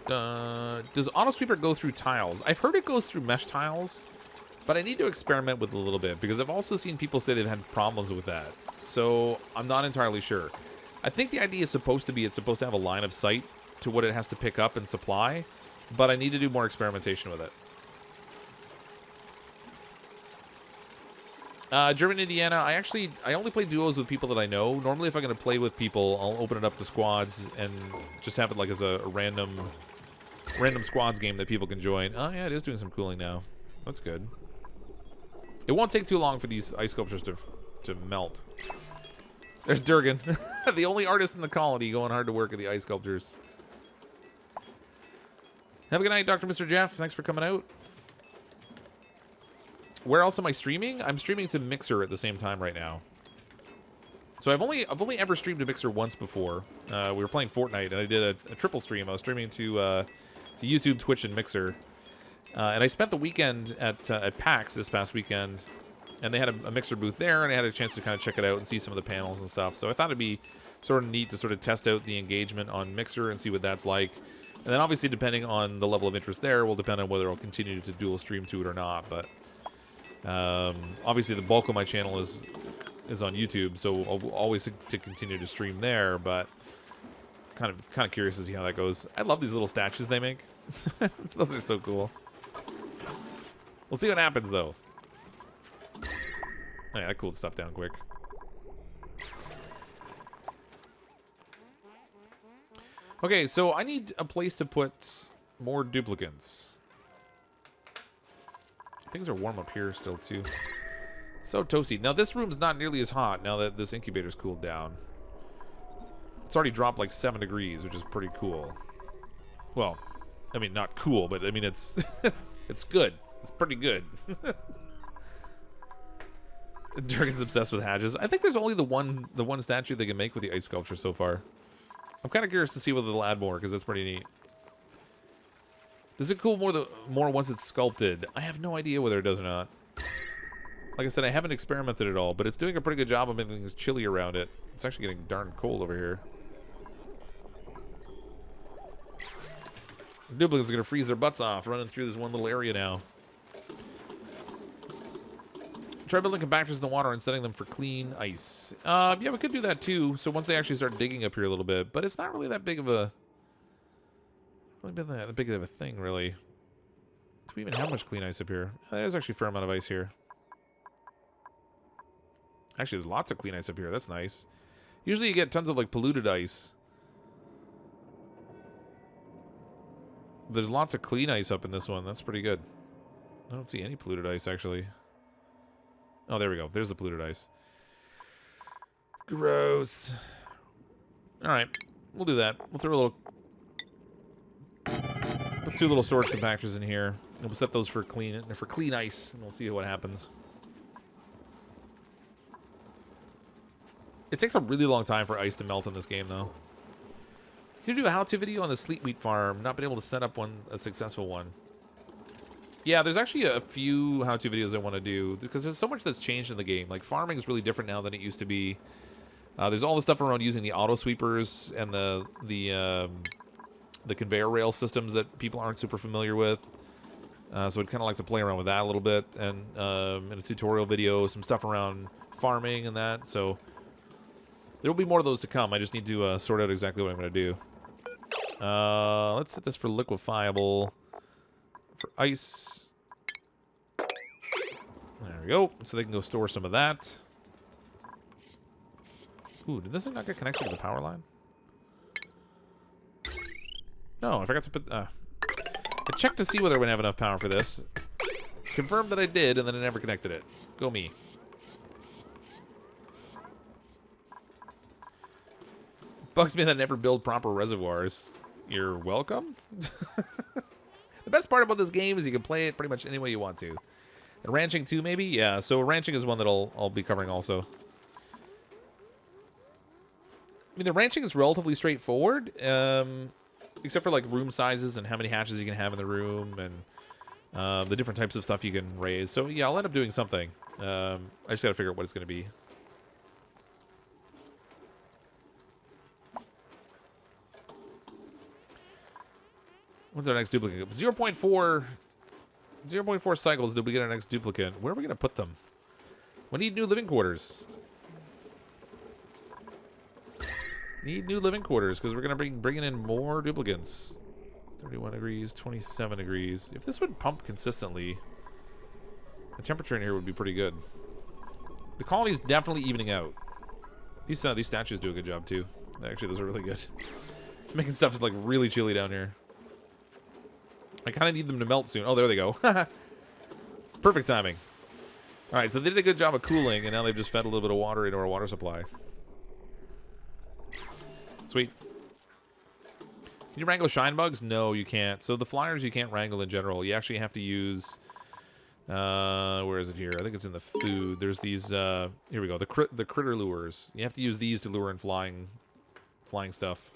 Does AutoSweeper go through tiles? I've heard it goes through mesh tiles, but I need to experiment with it a little bit, because I've also seen people say they've had problems with that. So, I'm not entirely sure. I think the idea is supposed to be, it's supposed to have a line of sight to what it has to pick up and supply, but I need to do more experimentation with it. German Indiana, I only play duos with people that I know. Normally, if I'm going to play with people, I'll open it up to squads and just have it like as a random squads game that people can join. Oh, yeah, it is doing some cooling now. That's good. It won't take too long for these ice sculptures to melt. There's Durgan, the only artist in the colony going hard to work at the ice sculptures. Have a good night, Dr. Mr. Jeff. Thanks for coming out. Where else am I streaming? I'm streaming to Mixer at the same time right now. So I've only ever streamed to Mixer once before. We were playing Fortnite, and I did a triple stream. I was streaming to YouTube, Twitch, and Mixer. And I spent the weekend at PAX this past weekend, and they had a Mixer booth there, and I had a chance to kind of check it out and see some of the panels and stuff. So I thought it'd be sort of neat to sort of test out the engagement on Mixer and see what that's like. And then obviously, depending on the level of interest there, will depend on whether I'll continue to dual stream to it or not. But obviously, the bulk of my channel is on YouTube, so I'll always to continue to stream there. But kind of curious to see how that goes. I love these little statues they make. Those are so cool. We'll see what happens though. Oh, yeah, that cooled stuff down quick. Okay, so I need a place to put more duplicants. Things are warm up here still, too. So toasty. Now, this room's not nearly as hot now that this incubator's cooled down. It's already dropped like 7 degrees, which is pretty cool. Well, I mean, not cool, but I mean, it's it's good. It's pretty good. Durgan's obsessed with hatches. I think there's only the one statue they can make with the ice sculpture so far. I'm kind of curious to see whether they'll add more, because that's pretty neat. Does it cool more once it's sculpted? I have no idea whether it does or not. Like I said, I haven't experimented at all, but it's doing a pretty good job of making things chilly around it. It's actually getting darn cold over here. Duplicants are going to freeze their butts off running through this one little area now. Try building compactors in the water and setting them for clean ice. Yeah, we could do that too. So once they actually start digging up here a little bit, but it's not really that big of a, that big of a thing, really. Do we even have much clean ice up here? There's actually a fair amount of ice here. Actually, there's lots of clean ice up here. That's nice. Usually you get tons of like polluted ice. There's lots of clean ice up in this one. That's pretty good. I don't see any polluted ice, actually. Oh, there we go. There's the polluted ice. Gross. All right. We'll do that. We'll throw a little... Put 2 little storage compactors in here. And we'll set those for clean ice, and we'll see what happens. It takes a really long time for ice to melt in this game, though. Can you do a how-to video on the sleet wheat farm? Not been able to set up a successful one. Yeah, there's actually a few how-to videos I want to do because there's so much that's changed in the game. Like, farming is really different now than it used to be. There's all the stuff around using the auto sweepers and the conveyor rail systems that people aren't super familiar with. So I'd kind of like to play around with that a little bit, and in a tutorial video, some stuff around farming and that. So there will be more of those to come. I just need to sort out exactly what I'm going to do. Let's set this for liquefiable. For ice. There we go. So they can go store some of that. Ooh, did this thing not get connected to the power line? No, I forgot to put... I checked to see whether I would have enough power for this. Confirmed that I did, and then I never connected it. Go me. Bugs me that I never build proper reservoirs. You're welcome? The best part about this game is you can play it pretty much any way you want to. And ranching too, maybe? Yeah, so ranching is one that I'll be covering also. I mean, the ranching is relatively straightforward, except for like room sizes and how many hatches you can have in the room and the different types of stuff you can raise. So yeah, I'll end up doing something. I just gotta figure out what it's gonna be. When's our next duplicate? 0.4 cycles did we get our next duplicate. Where are we going to put them? We need new living quarters. Need new living quarters because we're going to bringing in more duplicants. 31 degrees, 27 degrees. If this would pump consistently, the temperature in here would be pretty good. The colony's definitely evening out. These statues do a good job too. Actually, those are really good. It's making stuff that's like really chilly down here. I kind of need them to melt soon. Oh, there they go. Perfect timing. All right, so they did a good job of cooling, and now they've just fed a little bit of water into our water supply. Sweet. Can you wrangle shine bugs? No, you can't. So the flyers you can't wrangle in general. You actually have to use... where is it here? I think it's in the food. There's these... here we go. The critter lures. You have to use these to lure in flying stuff.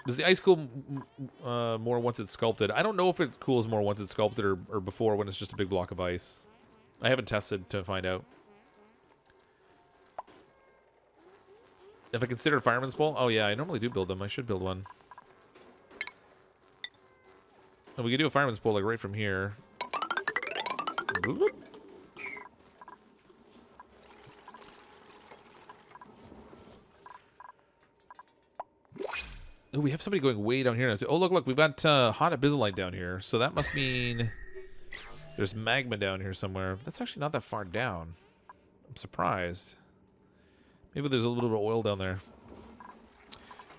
Does the ice cool more once it's sculpted? I don't know if it cools more once it's sculpted or before when it's just a big block of ice. I haven't tested to find out. If I consider fireman's pole? Oh yeah, I normally do build them. I should build one. And we can do a fireman's pole like right from here. Bloop. Oh, we have somebody going way down here now. Oh, look, we've got hot abyssalite down here. So that must mean there's magma down here somewhere. That's actually not that far down. I'm surprised. Maybe there's a little bit of oil down there.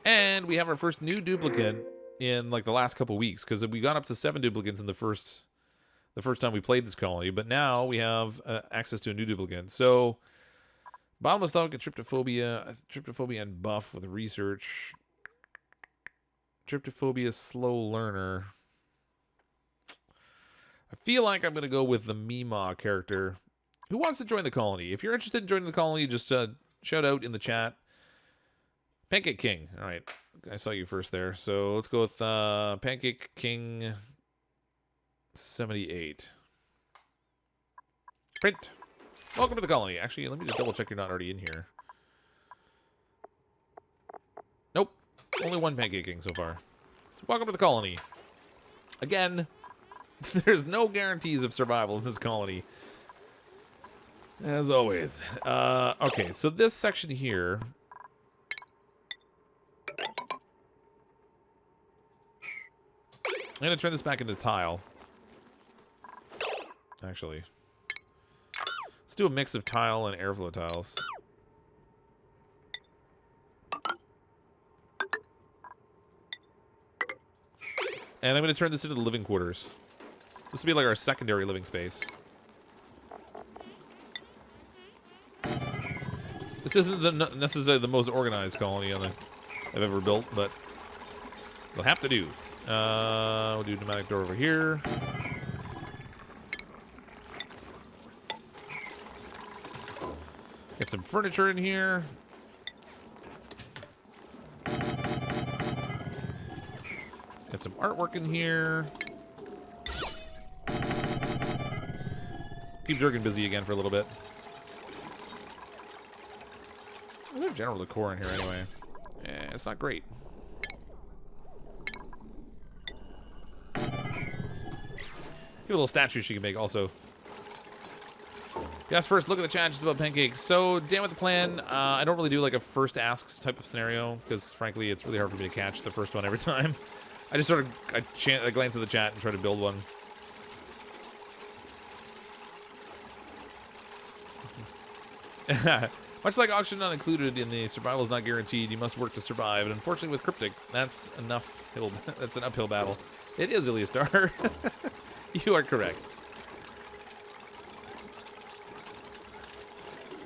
And we have our first new duplicant in like the last couple weeks, because we got up to 7 duplicants in the first time we played this colony. But now we have access to a new duplicant. So bottomless stomach and tryptophobia and buff with research. Tryptophobia, slow learner. I feel like I'm going to go with the Mima character. Who wants to join the colony? If you're interested in joining the colony, just shout out in the chat. Pancake King. All right. I saw you first there. So let's go with Pancake King 78. Print. Welcome to the colony. Actually, let me just double check you're not already in here. Nope. Only one pancaking so far. So welcome to the colony. Again, there's no guarantees of survival in this colony. As always. Okay, so this section here... I'm going to turn this back into tile. Actually. Let's do a mix of tile and airflow tiles. And I'm going to turn this into the living quarters. This will be like our secondary living space. This isn't necessarily the most organized colony I've ever built, but it'll have to do. We'll do pneumatic door over here. Get some furniture in here. Get some artwork in here. Keep Jurgen busy again for a little bit. There's general decor in here anyway. It's not great. Give a little statue she can make also. Yes, first look at the chat just about pancakes. So, damn with the plan. I don't really do like a first asks type of scenario because frankly it's really hard for me to catch the first one every time. I just sort of I glance at the chat and try to build one. Much like auction not included in the survival is not guaranteed, you must work to survive. And unfortunately with Cryptic, that's that's an uphill battle. It is Iliastar. You are correct.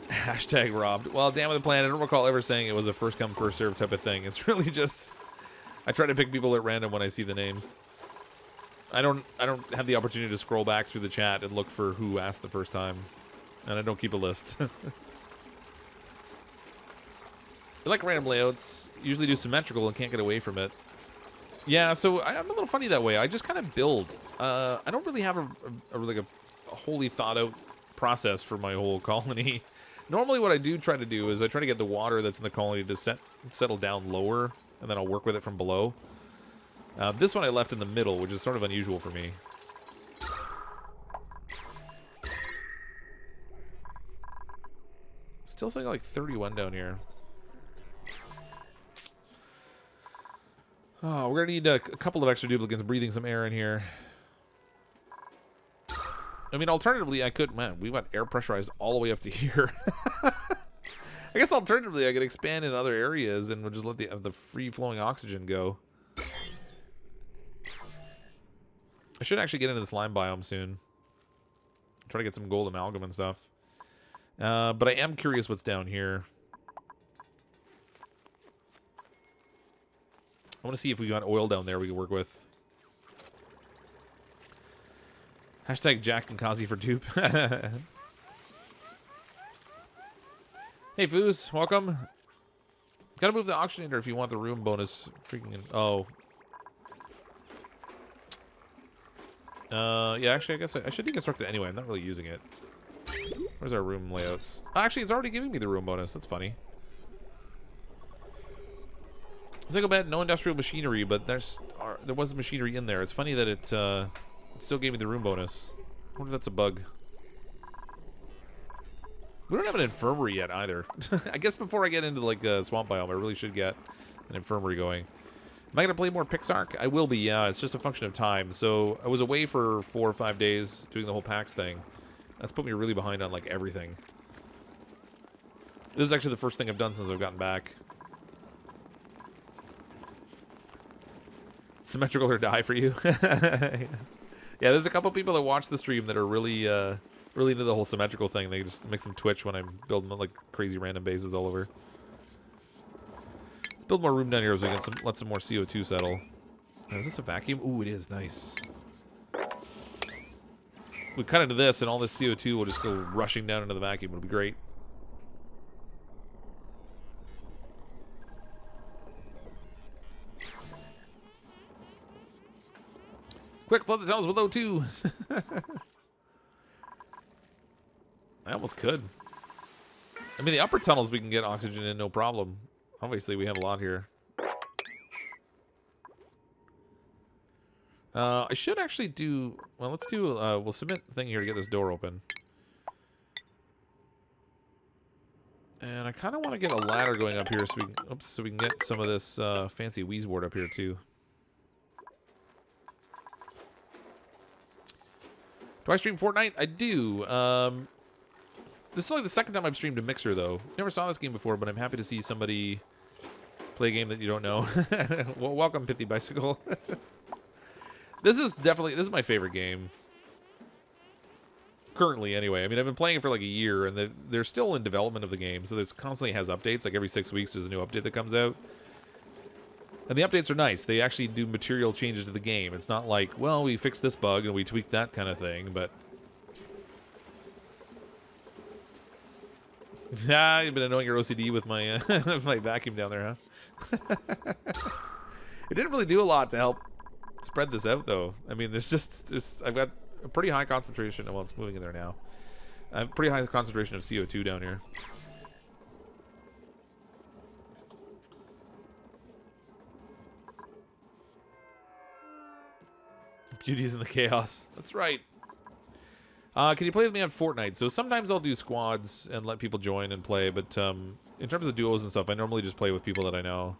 Hashtag robbed. Well, damn with the plan. I don't recall ever saying it was a first come first serve type of thing. It's really just I try to pick people at random when I see the names. I don't have the opportunity to scroll back through the chat and look for who asked the first time, and I don't keep a list. I like random layouts. Usually do symmetrical and can't get away from it. Yeah, so I'm a little funny that way. I just kind of build. I don't really have a wholly thought out process for my whole colony. Normally what I do try to do is I try to get the water that's in the colony to settle down lower, and then I'll work with it from below. This one I left in the middle, which is sort of unusual for me. Still saying like 31 down here. Oh, we're gonna need a couple of extra duplicants breathing some air in here. I mean, alternatively, I could... Man, we got air pressurized all the way up to here. I guess alternatively, I could expand in other areas and we'll just let the free-flowing oxygen go. I should actually get into the slime biome soon. Try to get some gold amalgam and stuff. But I am curious what's down here. I want to see if we got oil down there we can work with. Hashtag Jack and Kazi for dupe. Hey, Foos. Welcome. Gotta move the auctioneer if you want the room bonus. Freaking... Oh. Yeah, actually, I guess I should deconstruct it anyway. I'm not really using it. Where's our room layouts? Oh, actually, it's already giving me the room bonus. That's funny. Single bed, no industrial machinery, but there was machinery in there. It's funny that it still gave me the room bonus. I wonder if that's a bug. We don't have an infirmary yet either. I guess before I get into like a swamp biome, I really should get an infirmary going. Am I gonna play more Pixark? I will be. Yeah, it's just a function of time. So I was away for 4 or 5 days doing the whole PAX thing. That's put me really behind on like everything. This is actually the first thing I've done since I've gotten back. Symmetrical or die for you. Yeah, there's a couple people that watch the stream that are really really into the whole symmetrical thing. They just makes them twitch when I'm building like crazy random bases all over. Let's build more room down here so we can let some more CO2 settle. Is this a vacuum? Ooh, it is. Nice. We cut into this and all this CO2 will just go rushing down into the vacuum. It'll be great. Quick, flood the tunnels with O2. I almost could. I mean, the upper tunnels we can get oxygen in, no problem. Obviously, we have a lot here. I should actually do... Well, let's do... we'll submit the thing here to get this door open. And I kind of want to get a ladder going up here so we can... Oops, so we can get some of this fancy Wheezeboard up here, too. Do I stream Fortnite? I do. This is only the second time I've streamed a Mixer, though. Never saw this game before, but I'm happy to see somebody play a game that you don't know. Well, welcome, Pithy Bicycle. This is my favorite game. Currently, anyway. I mean, I've been playing it for like a year, and they're still in development of the game, so there's constantly has updates. Like every 6 weeks, there's a new update that comes out. And the updates are nice. They actually do material changes to the game. It's not like, well, we fixed this bug and we tweaked that kind of thing, but... Ah, you've been annoying your OCD with my my vacuum down there, huh? It didn't really do a lot to help spread this out, though. I mean, I've got a pretty high concentration. Well, it's moving in there now. I have a pretty high concentration of CO2 down here. Beauty's in the chaos. That's right. Can you play with me on Fortnite? So sometimes I'll do squads and let people join and play, but in terms of duos and stuff, I normally just play with people that I know.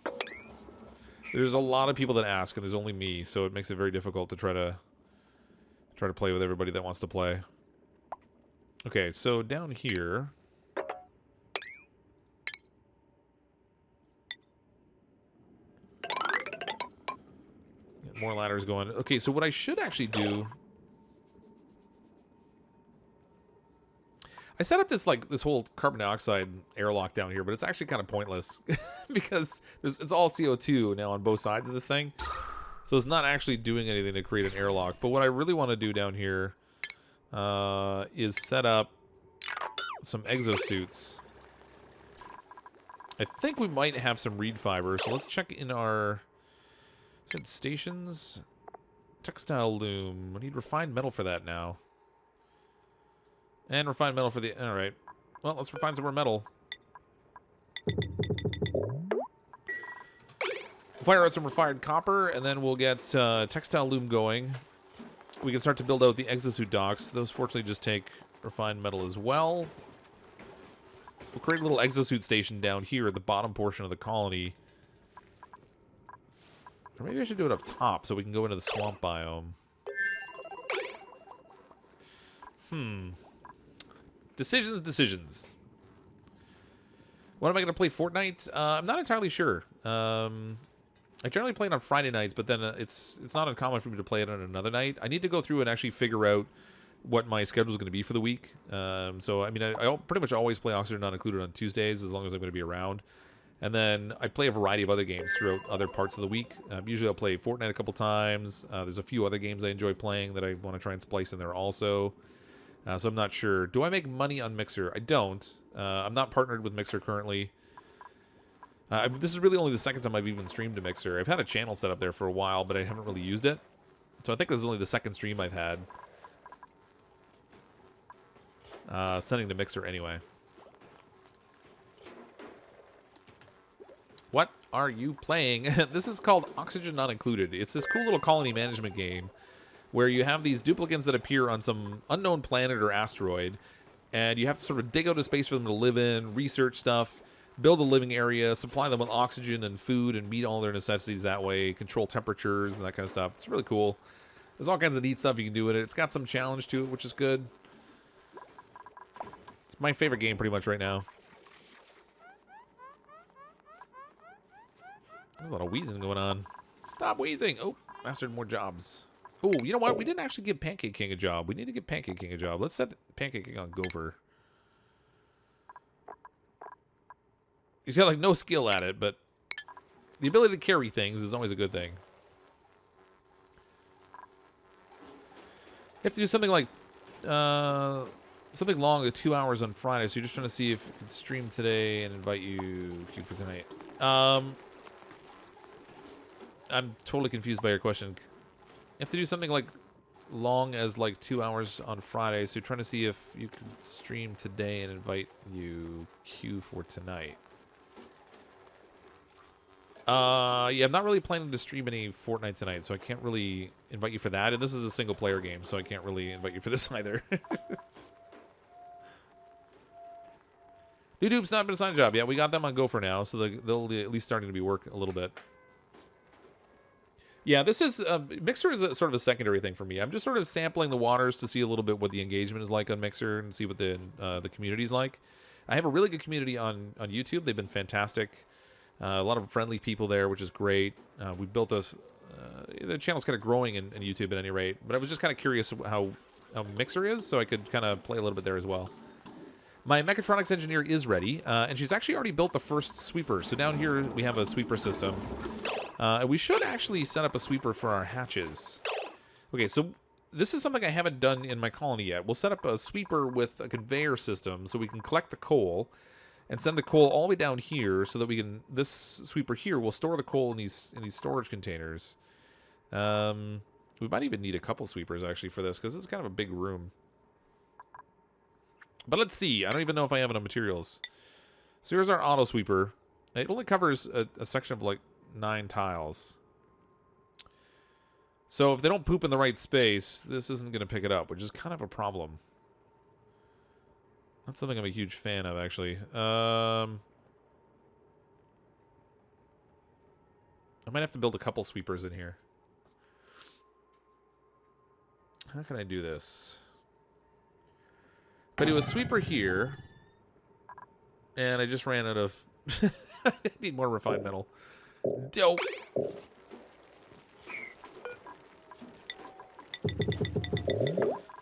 There's a lot of people that ask, and there's only me, so it makes it very difficult to try to play with everybody that wants to play. Okay, so down here... Get more ladders going. Okay, so what I should actually do... I set up this whole carbon dioxide airlock down here, but it's actually kind of pointless because it's all CO2 now on both sides of this thing. So it's not actually doing anything to create an airlock. But what I really want to do down here is set up some exosuits. I think we might have some reed fiber. So let's check in our stations. Textile loom. We need refined metal for that now. And refined metal for the... Alright. Well, let's refine some more metal. Fire out some refined copper, and then we'll get textile loom going. We can start to build out the exosuit docks. Those, fortunately, just take refined metal as well. We'll create a little exosuit station down here at the bottom portion of the colony. Or maybe I should do it up top so we can go into the swamp biome. Decisions. When am I going to play Fortnite? I'm not entirely sure. I generally play it on Friday nights, but then it's not uncommon for me to play it on another night. I need to go through and actually figure out what my schedule is going to be for the week. So, I mean, I pretty much always play Oxygen Not Included on Tuesdays as long as I'm going to be around. And then I play a variety of other games throughout other parts of the week. Usually I'll play Fortnite a couple times. There's a few other games I enjoy playing that I want to try and splice in there also. So I'm not sure. Do I make money on Mixer? I don't. I'm not partnered with Mixer currently. This is really only the second time I've even streamed to Mixer. I've had a channel set up there for a while, but I haven't really used it. So I think this is only the second stream I've had. Sending to Mixer anyway. What are you playing? This is called Oxygen Not Included. It's this cool little colony management game where you have these duplicants that appear on some unknown planet or asteroid, and you have to sort of dig out a space for them to live in, research stuff, build a living area, supply them with oxygen and food, and meet all their necessities that way, control temperatures and that kind of stuff. It's really cool. There's all kinds of neat stuff you can do with it. It's got some challenge to it, which is good. It's my favorite game pretty much right now. There's a lot of wheezing going on. Stop wheezing! Oh, mastered more jobs. Oh, you know what? We didn't actually give Pancake King a job. We need to give Pancake King a job. Let's set Pancake King on Gopher. He's got, like, no skill at it, but the ability to carry things is always a good thing. You have to do something like, something long, like 2 hours on Friday, so you're just trying to see if you can stream today and invite you queue for tonight. I'm totally confused by your question. You have to do something like long as like 2 hours on Friday, so you're trying to see if you can stream today and invite you queue for tonight. Yeah, I'm not really planning to stream any Fortnite tonight, so I can't really invite you for that. And this is a single-player game, so I can't really invite you for this either. Dude's not been a sign job. Yeah, we got them on Go for now, so they'll at least starting to be work a little bit. Yeah, this is Mixer is sort of a secondary thing for me. I'm just sort of sampling the waters to see a little bit what the engagement is like on Mixer and see what the community's like. I have a really good community on YouTube. They've been fantastic. A lot of friendly people there, which is great. We built the channel's kind of growing in YouTube at any rate. But I was just kind of curious how Mixer is, so I could kind of play a little bit there as well. My mechatronics engineer is ready, and she's actually already built the first sweeper. So down here we have a sweeper system. We should actually set up a sweeper for our hatches. Okay, so this is something I haven't done in my colony yet. We'll set up a sweeper with a conveyor system so we can collect the coal and send the coal all the way down here so that we can... This sweeper here will store the coal in these storage containers. We might even need a couple sweepers, actually, for this, because this is kind of a big room. But let's see. I don't even know if I have enough materials. So here's our auto sweeper. It only covers a section of, like, 9 tiles. So if they don't poop in the right space, this isn't going to pick it up, which is kind of a problem. Not something I'm a huge fan of, actually. I might have to build a couple sweepers in here. How can I do this? If I do a sweeper here, and I just ran out of... I need more refined metal. Dope.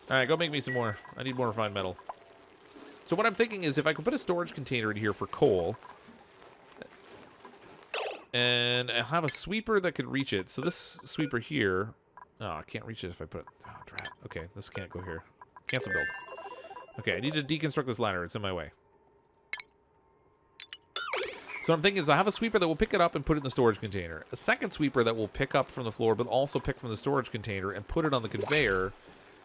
Alright, go make me some more. I need more refined metal. So what I'm thinking is if I could put a storage container in here for coal, and I have a sweeper that could reach it. So this sweeper here... Oh, I can't reach it if I put it... Oh, drat. Okay, this can't go here. Cancel build. Okay, I need to deconstruct this ladder. It's in my way. So what I'm thinking is I have a sweeper that will pick it up and put it in the storage container. A second sweeper that will pick up from the floor, but also pick from the storage container and put it on the conveyor.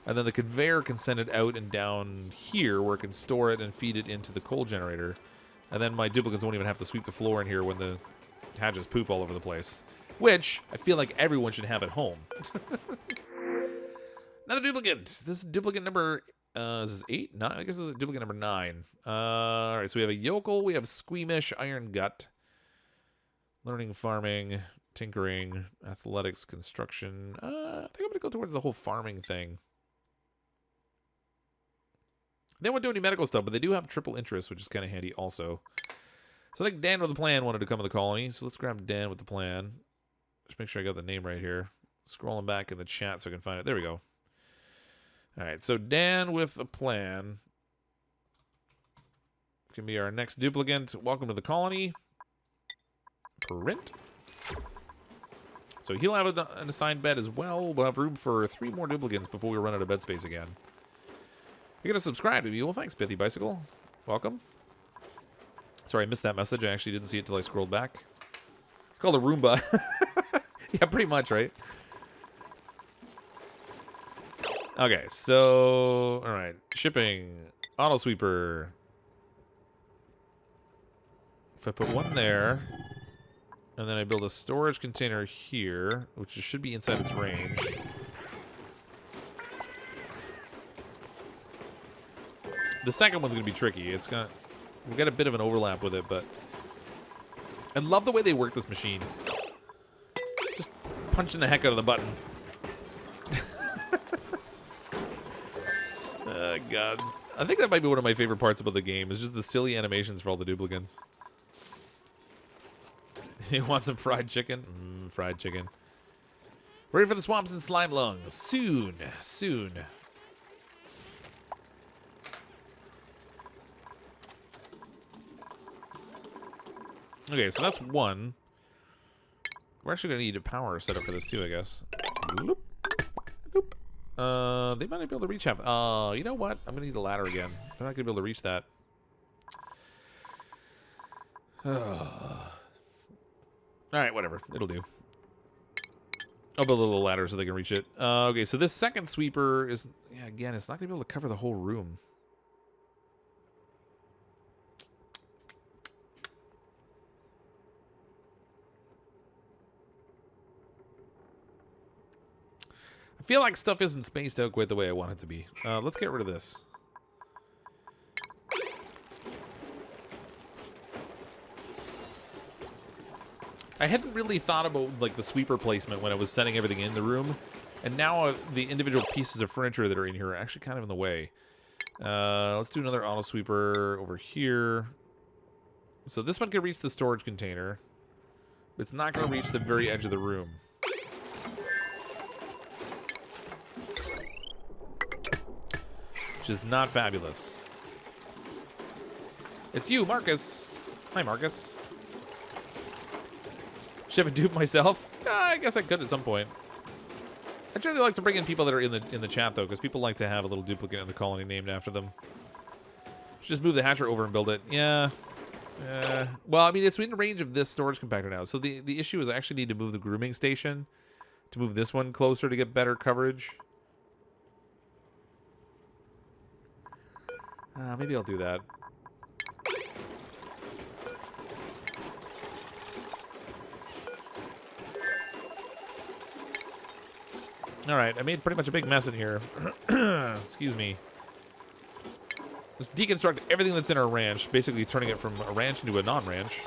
And then the conveyor can send it out and down here where it can store it and feed it into the coal generator. And then my duplicants won't even have to sweep the floor in here when the hatches poop all over the place. Which I feel like everyone should have at home. Another duplicant. This is duplicant number... is this 8? 9? I guess this is duplicate number 9. Alright, so we have a yokel, we have squeamish, iron gut, learning, farming, tinkering, athletics, construction. I think I'm going to go towards the whole farming thing. They won't do any medical stuff, but they do have triple interest, which is kind of handy also. So I think Dan with the plan wanted to come to the colony, so let's grab Dan with the plan. Just make sure I got the name right here. Scrolling back in the chat so I can find it. There we go. Alright, so Dan with a plan can be our next duplicant. Welcome to the colony. Print. So he'll have an assigned bed as well. We'll have room for 3 more duplicants before we run out of bed space again. You're going to subscribe to me. Well, thanks, Pithy Bicycle. Welcome. Sorry, I missed that message. I actually didn't see it till I scrolled back. It's called a Roomba. Yeah, pretty much, right? Okay, so... Alright. Shipping. Auto sweeper. If I put one there... And then I build a storage container here, which should be inside its range. The second one's going to be tricky. It's gonna... We've got a bit of an overlap with it, but... I love the way they work this machine. Just punching the heck out of the button. God. I think that might be one of my favorite parts about the game, is just the silly animations for all the duplicants. You want some fried chicken? Fried chicken. Ready for the swamps and slime lungs. Soon. Soon. Okay, so that's one. We're actually going to need a power setup for this too, I guess. Bloop. Bloop. They might not be able to reach half. You know what? I'm going to need a ladder again. They're not going to be able to reach that. Alright, whatever. It'll do. I'll build a little ladder so they can reach it. Okay, so this second sweeper is... Yeah, again, it's not going to be able to cover the whole room. feel like stuff isn't spaced out quite the way I want it to be. Let's get rid of this. I hadn't really thought about like the sweeper placement when I was setting everything in the room, and now the individual pieces of furniture that are in here are actually kind of in the way. Let's do another auto sweeper over here. So this one can reach the storage container. It's not going to reach the very edge of the room. Which is not fabulous. It's you, Marcus. Hi, Marcus. Should I dupe myself? I guess I could at some point. I generally like to bring in people that are in the chat, though, because people like to have a little duplicate in the colony named after them. Just move the hatcher over and build it. Yeah. Well, I mean, it's within range of this storage compactor now. So the issue is I actually need to move the grooming station to move this one closer to get better coverage. Maybe I'll do that. All right, I made pretty much a big mess in here. Excuse me. Let's deconstruct everything that's in our ranch, basically turning it from a ranch into a non-ranch.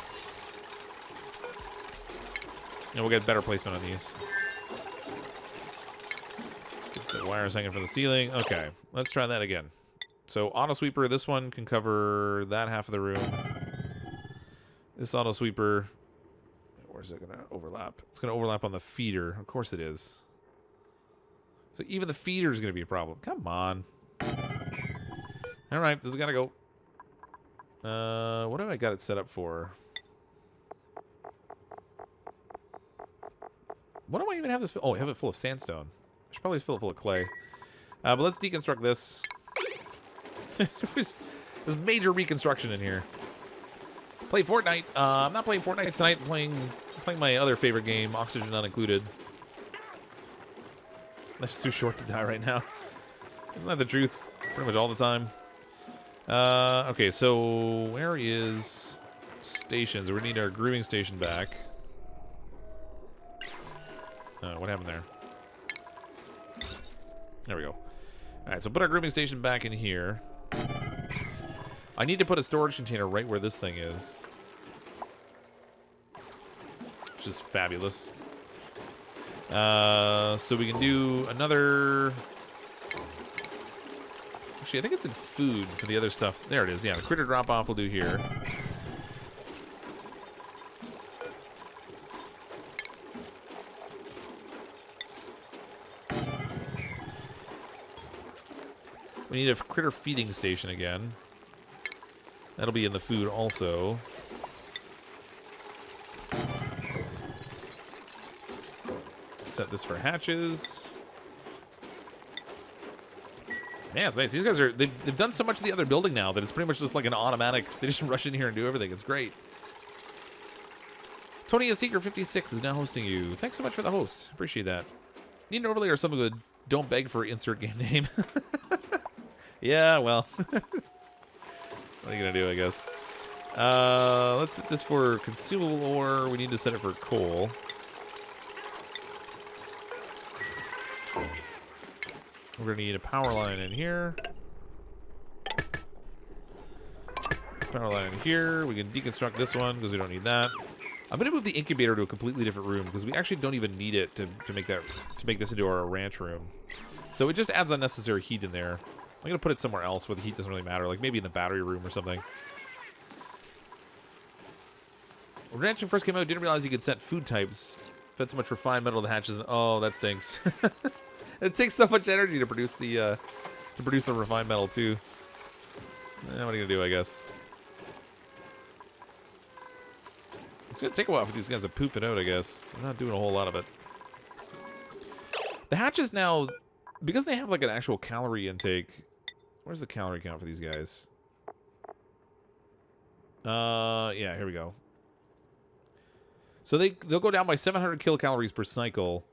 And we'll get better placement on these. Get the wires hanging from the ceiling. Okay, let's try that again. So auto sweeper, this one can cover that half of the room. This auto sweeper, where's it gonna overlap? It's gonna overlap on the feeder. Of course it is. So even the feeder is gonna be a problem. Come on. All right, this is gotta go. What have I got it set up for? What do I even have this? Oh, I have it full of sandstone. I should probably fill it full of clay. But let's deconstruct this. There's major reconstruction in here. Play Fortnite. I'm not playing Fortnite tonight. I'm playing my other favorite game, Oxygen Not Included. Life's too short to die right now. Isn't that the truth? Pretty much all the time. Okay, so where is stations? We need our grooming station back. What happened there? There we go. All right, so put our grooming station back in here. I need to put a storage container right where this thing is. Which is fabulous. So we can do another... Actually, I think it's in food for the other stuff. There it is. Yeah, the critter drop-off we'll do here. We need a critter feeding station again. That'll be in the food also. Set this for hatches. Yeah, it's nice. These guys are, they've done so much of the other building now that it's pretty much just like an automatic, they just rush in here and do everything. It's great. Tony Seeker 56 is now hosting you. Thanks so much for the host. Appreciate that. Need an overlay or something good. Don't beg for insert game name. Yeah, well. What are you going to do, I guess? Let's set this for consumable ore. We need to set it for coal. We're going to need a power line in here. Power line in here. We can deconstruct this one because we don't need that. I'm going to move the incubator to a completely different room because we actually don't even need it to make this into our ranch room. So it just adds unnecessary heat in there. I'm going to put it somewhere else where the heat doesn't really matter, like maybe in the battery room or something. When ranching first came out, didn't realize you could set food types. Fed so much refined metal to hatches. Oh, that stinks. It takes so much energy to produce the refined metal too. What are you gonna do, I guess? It's gonna take a while for these guys to poop it out, I guess. I'm not doing a whole lot of it. The hatches now, because they have like an actual calorie intake. Where's the calorie count for these guys? Yeah, here we go. So they'll go down by 700 kilocalories per cycle.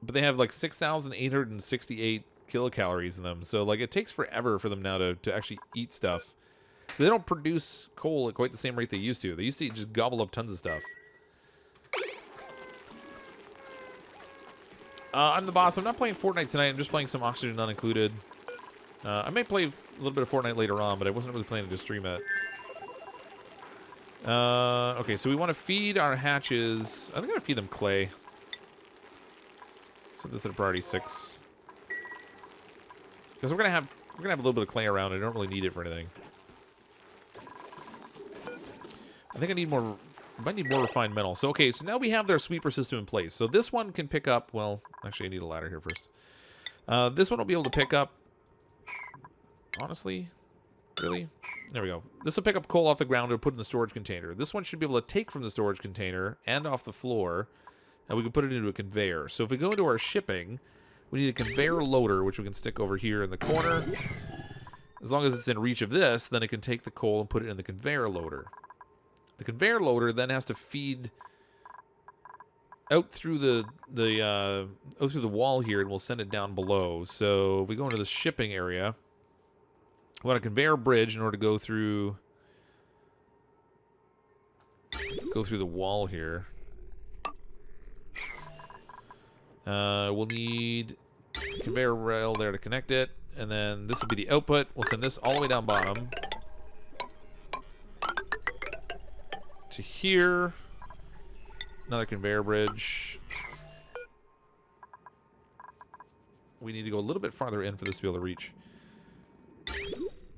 But they have like 6,868 kilocalories in them. So like it takes forever for them now to actually eat stuff. So they don't produce coal at quite the same rate they used to. They used to just gobble up tons of stuff. I'm the boss. I'm not playing Fortnite tonight. I'm just playing some Oxygen Not Included. I may play a little bit of Fortnite later on, but I wasn't really planning to stream it. Okay, so we want to feed our hatches. I think I'm going to feed them clay. Set this at a priority 6. Because we're gonna have a little bit of clay around. I don't really need it for anything. I think I need more. I might need more refined metal. So okay, so now we have their sweeper system in place. So this one can pick up. Well, actually, I need a ladder here first. This one will be able to pick up. Honestly, really, there we go. This will pick up coal off the ground and put in the storage container. This one should be able to take from the storage container and off the floor, and we can put it into a conveyor. So if we go into our shipping. We need a conveyor loader, which we can stick over here in the corner. As long as it's in reach of this, then it can take the coal and put it in the conveyor loader. The conveyor loader then has to feed out through the wall here, and we'll send it down below. So if we go into the shipping area, we want a conveyor bridge in order to go through the wall here. We'll need conveyor rail there to connect it, and then this will be the output. We'll send this all the way down bottom to here. Another conveyor bridge. We need to go a little bit farther in for this to be able to reach.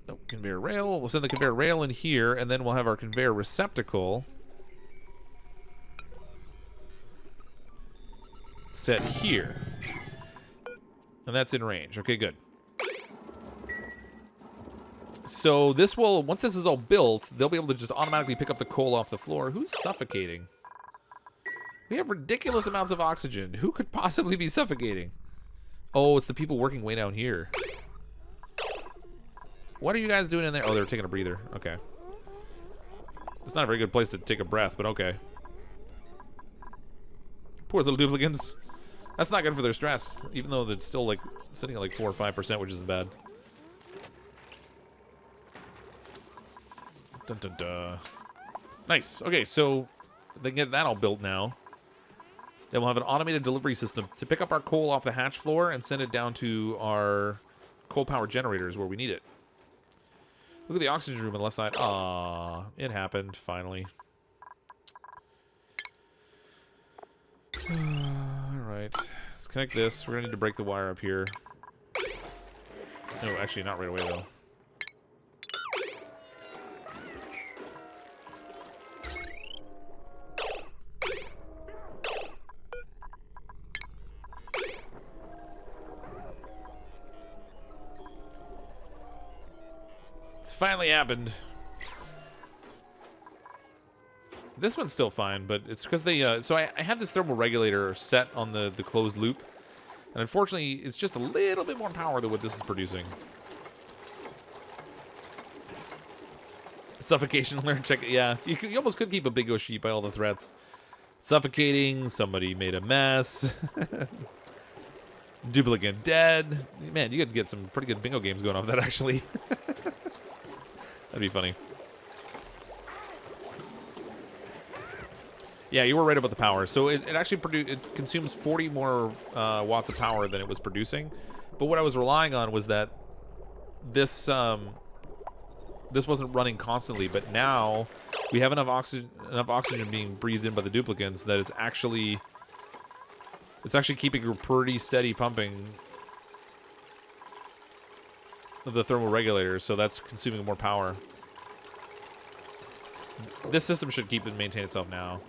Oh, conveyor rail. We'll send the conveyor rail in here, and then we'll have our conveyor receptacle set here. And that's in range. Okay, good. So this will, once this is all built, they'll be able to just automatically pick up the coal off the floor. Who's suffocating? We have ridiculous amounts of oxygen. Who could possibly be suffocating? Oh, it's the people working way down here. What are you guys doing in there? Oh, they're taking a breather. Okay. It's not a very good place to take a breath, but okay. Poor little duplicants. That's not good for their stress, even though it's still like sitting at like 4 or 5%, which isn't bad. Dun, dun, dun. Nice. Okay, so they can get that all built now. Then we'll have an automated delivery system to pick up our coal off the hatch floor and send it down to our coal power generators where we need it. Look at the oxygen room on the left side. Ah, it happened finally. Alright, let's connect this. We're gonna need to break the wire up here. No, actually not right away though. It's finally happened. This one's still fine, but it's because they... so I had this thermal regulator set on the closed loop. And unfortunately, it's just a little bit more power than what this is producing. Suffocation alert, check it. Yeah, you almost could keep a big O sheep by all the threats. Suffocating, somebody made a mess. Duplicant dead. Man, you could get some pretty good bingo games going off that, actually. That'd be funny. Yeah, you were right about the power. So it actually it consumes 40 more watts of power than it was producing. But what I was relying on was that this this wasn't running constantly. But now we have enough oxygen being breathed in by the duplicants that it's actually keeping a pretty steady pumping of the thermal regulator. So that's consuming more power. This system should keep and maintain itself now.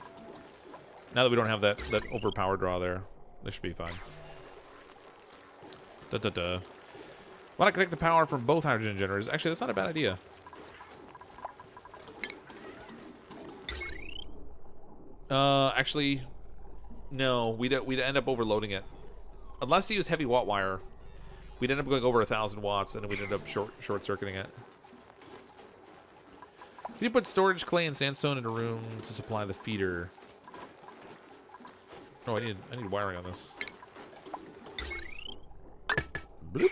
Now that we don't have that overpower draw there, this should be fine. Why not connect the power from both hydrogen generators? Actually, that's not a bad idea. Actually, no. We'd end up overloading it. Unless you use heavy watt wire, we'd end up going over 1,000 watts, and we'd end up short-circuiting it. Can you put storage clay and sandstone in a room to supply the feeder? Oh, I need wiring on this. Bloop.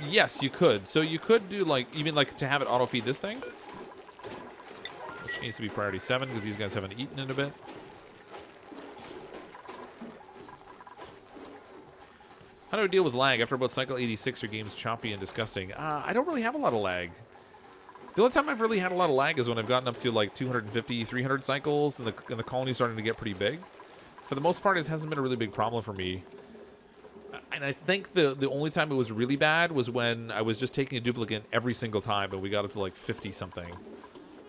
Yes, you could. So you could do like, you mean like to have it auto feed this thing? Which needs to be priority 7 because these guys haven't eaten in a bit. How do I deal with lag? After about cycle 86, your game's choppy and disgusting. I don't really have a lot of lag. The only time I've really had a lot of lag is when I've gotten up to like 250, 300 cycles, and the colony's starting to get pretty big. For the most part, it hasn't been a really big problem for me. And I think the only time it was really bad was when I was just taking a duplicant every single time, and we got up to like 50 something.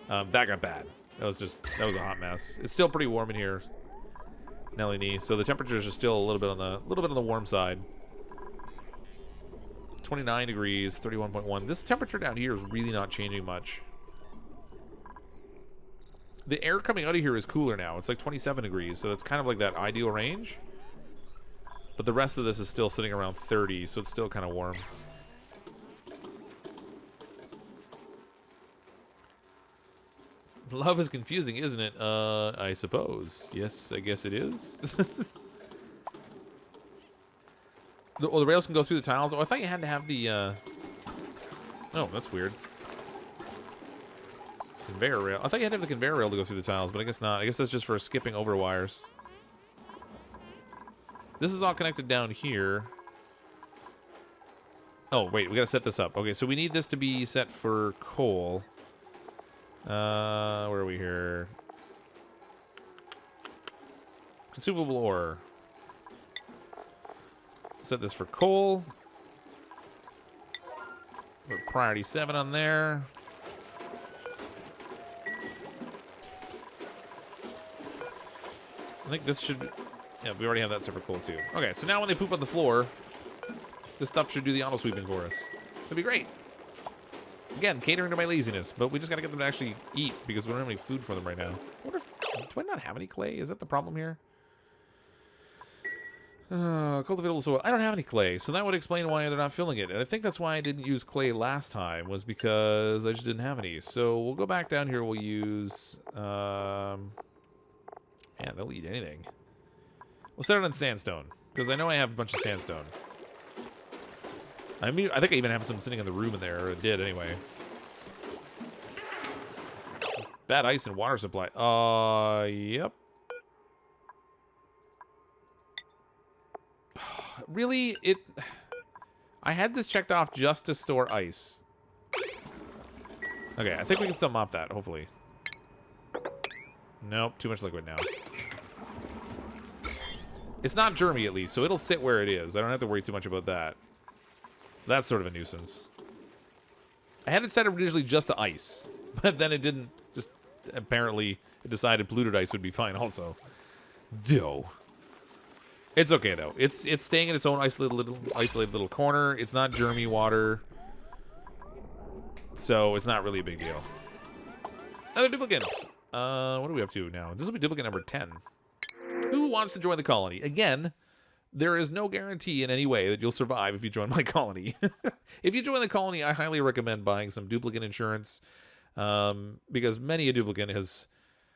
That got bad. That was a hot mess. It's still pretty warm in here, Nelly knee. So the temperatures are still a little bit on the warm side. 29 degrees, 31.1. This temperature down here is really not changing much. The air coming out of here is cooler now. It's like 27 degrees, so it's kind of like that ideal range. But the rest of this is still sitting around 30, so it's still kind of warm. Love is confusing, isn't it? I suppose. Yes, I guess it is. Oh, the rails can go through the tiles. Oh, I thought you had to have the, Oh, that's weird. Conveyor rail. I thought you had to have the conveyor rail to go through the tiles, but I guess not. I guess that's just for skipping over wires. This is all connected down here. Oh, wait. We gotta set this up. Okay, so we need this to be set for coal. Where are we here? Consumable ore. Set this for coal. Put priority 7 on there. I think this should... Yeah, we already have that set for coal too. Okay, so now when they poop on the floor, this stuff should do the auto sweeping for us. That'd be great. Again, catering to my laziness, but we just gotta get them to actually eat because we don't have any food for them right now. I wonder if, do I not have any clay? Is that the problem here? Cultivatable soil. I don't have any clay, so that would explain why they're not filling it. And I think that's why I didn't use clay last time, was because I just didn't have any. So we'll go back down here. We'll use... Man, they'll eat anything. We'll set it on sandstone, because I know I have a bunch of sandstone. I mean, I think I even have some sitting in the room in there, or it did anyway. Bad ice and water supply. Yep. Really? I had this checked off just to store ice. Okay, I think we can still mop that, hopefully. Nope, too much liquid now. It's not germy, at least, so it'll sit where it is. I don't have to worry too much about that. That's sort of a nuisance. I had it set originally just to ice, but then it didn't. Just apparently it decided polluted ice would be fine also. Dough. It's okay though. It's staying in its own isolated little corner. It's not germy water, so it's not really a big deal. Another duplicant. What are we up to now? This will be duplicant number 10. Who wants to join the colony? Again, there is no guarantee in any way that you'll survive if you join my colony. If you join the colony, I highly recommend buying some duplicant insurance, because many a duplicant has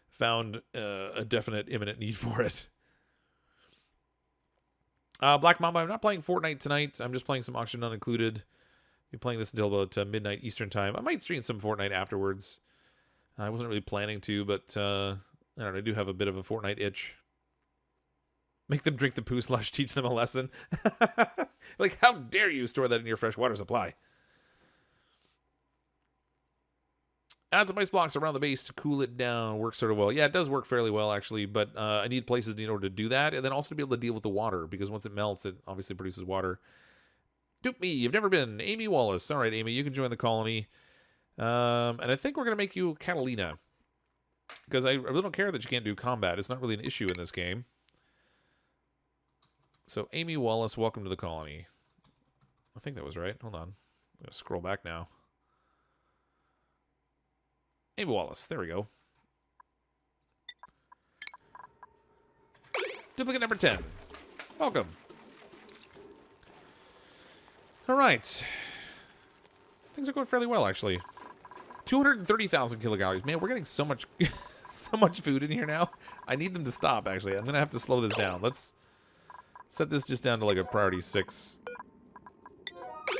found a definite imminent need for it. Black Mamba, I'm not playing Fortnite tonight. I'm just playing some Auction Not Included. I'll be playing this until about midnight Eastern time. I might stream some Fortnite afterwards. I wasn't really planning to, but I don't know, I do have a bit of a Fortnite itch. Make them drink the poo slush, teach them a lesson. Like, how dare you store that in your fresh water supply? Add some ice blocks around the base to cool it down. Works sort of well. Yeah, it does work fairly well, actually, but I need places in order to do that, and then also to be able to deal with the water, because once it melts, it obviously produces water. Dupe me, you've never been. Amy Wallace. All right, Amy, you can join the colony. And I think we're going to make you Catalina, because I really don't care that you can't do combat. It's not really an issue in this game. So, Amy Wallace, welcome to the colony. I think that was right. Hold on. I'm going to scroll back now. Amy Wallace. There we go. Duplicate number 10. Welcome. All right. Things are going fairly well, actually. 230,000 kilocalories. Man, we're getting so much so much food in here now. I need them to stop, actually. I'm going to have to slow this down. Let's set this just down to like a priority 6.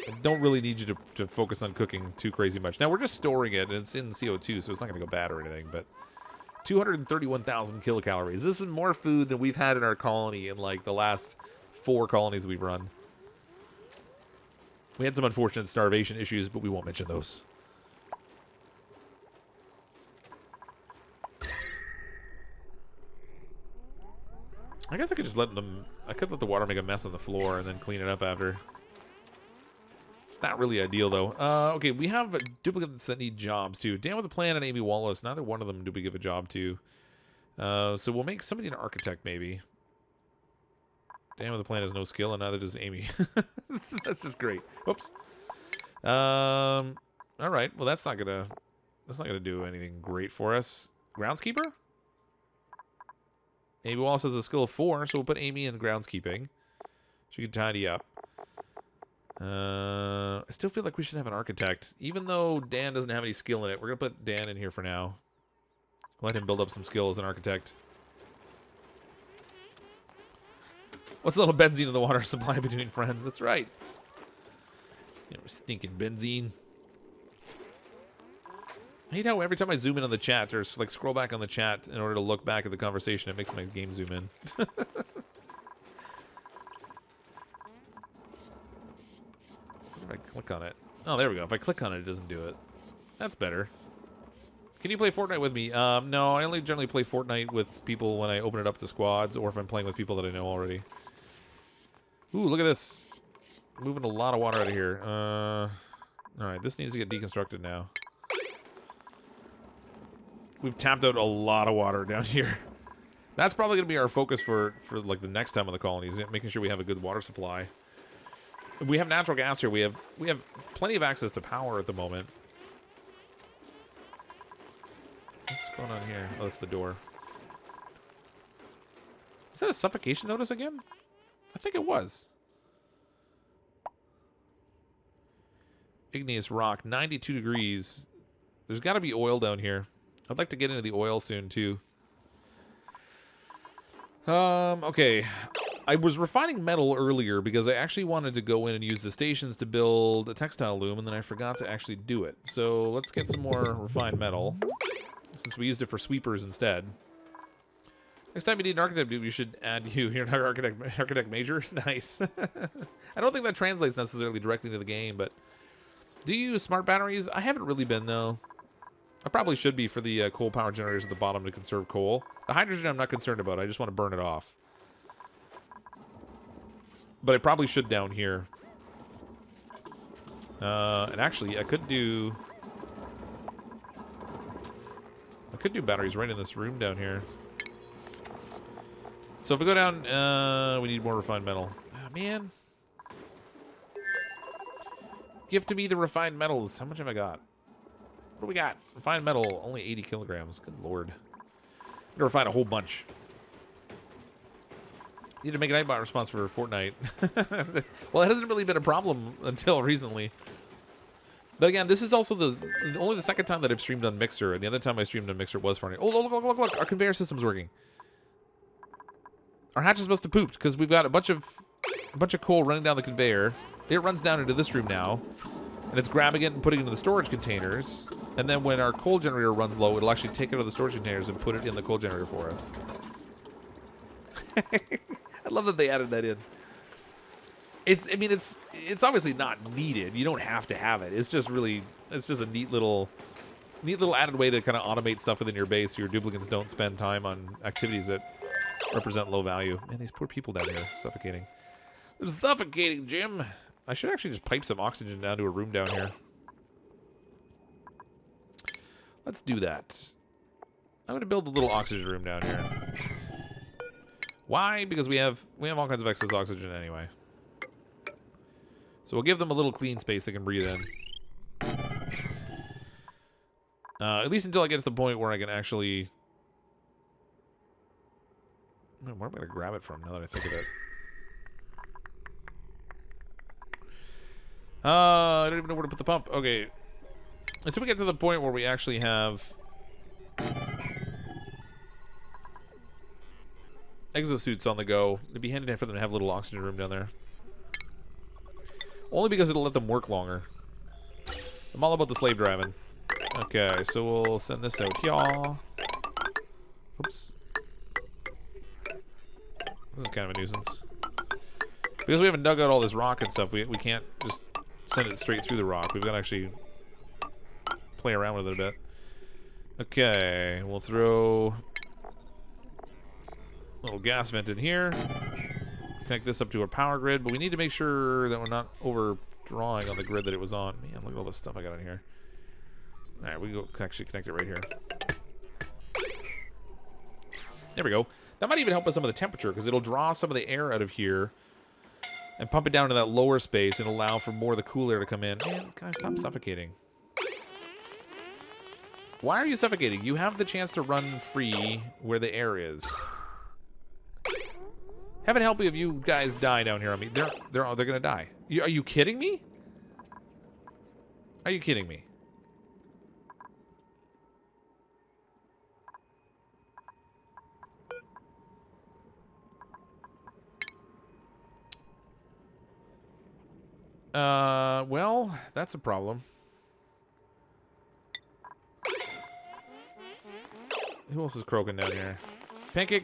I don't really need you to focus on cooking too crazy much. Now, we're just storing it, and it's in CO2, so it's not going to go bad or anything, but 231,000 kilocalories. This is more food than we've had in our colony in, like, the last 4 colonies we've run. We had some unfortunate starvation issues, but we won't mention those. I guess I could just let them... I could let the water make a mess on the floor and then clean it up after. It's not really ideal, though. Okay, we have duplicates that need jobs, too. Dan with a Plan and Amy Wallace. Neither one of them do we give a job to. So we'll make somebody an architect, maybe. Dan with a Plan has no skill, and neither does Amy. That's just great. Whoops. All right. Well, that's not gonna do anything great for us. Groundskeeper? Amy Wallace has a skill of 4, so we'll put Amy in groundskeeping. She can tidy up. I still feel like we should have an architect. Even though Dan doesn't have any skill in it, we're going to put Dan in here for now. Let him build up some skill as an architect. What's a little benzene in the water supply between friends? That's right. You know, stinking benzene. I hate how every time I zoom in on the chat, there's like scroll back on the chat in order to look back at the conversation. It makes my game zoom in. If I click on it. Oh, there we go. If I click on it, it doesn't do it. That's better. Can you play Fortnite with me? No, I only generally play Fortnite with people when I open it up to squads or if I'm playing with people that I know already. Ooh, look at this. Moving a lot of water out of here. Alright, this needs to get deconstructed now. We've tapped out a lot of water down here. That's probably going to be our focus for like the next time on the colonies, making sure we have a good water supply. We have natural gas here. We have plenty of access to power at the moment. What's going on here? Oh, that's the door. Is that a suffocation notice again? I think it was. Igneous rock, 92 degrees. There's got to be oil down here. I'd like to get into the oil soon, too. Okay. I was refining metal earlier because I actually wanted to go in and use the stations to build a textile loom, and then I forgot to actually do it. So let's get some more refined metal, since we used it for sweepers instead. Next time you need an architect, we should add you. You're an architect major? Nice. I don't think that translates necessarily directly to the game, but... Do you use smart batteries? I haven't really been, though. I probably should be for the coal power generators at the bottom to conserve coal. The hydrogen I'm not concerned about. I just want to burn it off. But I probably should down here. And actually, I could do batteries right in this room down here. So if we go down, we need more refined metal. Ah, man. Give to me the refined metals. How much have I got? What do we got? Refined metal, only 80 kilograms. Good lord. I'm gonna refine a whole bunch. Need to make a Nightbot response for Fortnite. Well, it hasn't really been a problem until recently. But again, this is also only the second time that I've streamed on Mixer, and the other time I streamed on Mixer was Fortnite. Oh, look! Our conveyor system's working. Our hatches must have pooped because we've got a bunch of coal running down the conveyor. It runs down into this room now, and it's grabbing it and putting it into the storage containers. And then when our coal generator runs low, it'll actually take it out of the storage containers and put it in the coal generator for us. I love that they added that in. It's obviously not needed. You don't have to have it. It's just a neat little added way to kind of automate stuff within your base so your duplicants don't spend time on activities that represent low value. Man, these poor people down here suffocating. They're suffocating, Jim. I should actually just pipe some oxygen down to a room down here. Let's do that. I'm going to build a little oxygen room down here. Why? Because we have all kinds of excess oxygen anyway. So we'll give them a little clean space they can breathe in. At least until I get to the point where I can actually... Where am I going to grab it from now that I think of it? I don't even know where to put the pump. Okay. Until we get to the point where we actually have... exosuits on the go. It'd be handy for them to have a little oxygen room down there. Only because it'll let them work longer. I'm all about the slave driving. Okay, so we'll send this out here. Oops. This is kind of a nuisance. Because we haven't dug out all this rock and stuff, we can't just send it straight through the rock. We've got to actually play around with it a bit. Okay, we'll throw a little gas vent in here. Connect this up to our power grid, but we need to make sure that we're not overdrawing on the grid that it was on. Man, look at all this stuff I got in here. All right, we can go actually connect it right here. There we go. That might even help with some of the temperature, because it'll draw some of the air out of here and pump it down to that lower space and allow for more of the cool air to come in. Man, guys, stop suffocating. Why are you suffocating? You have the chance to run free where the air is. Heaven help you if you guys die down here on me. They're gonna die. Are you kidding me? Are you kidding me? Well, that's a problem. Who else is croaking down here? Pancake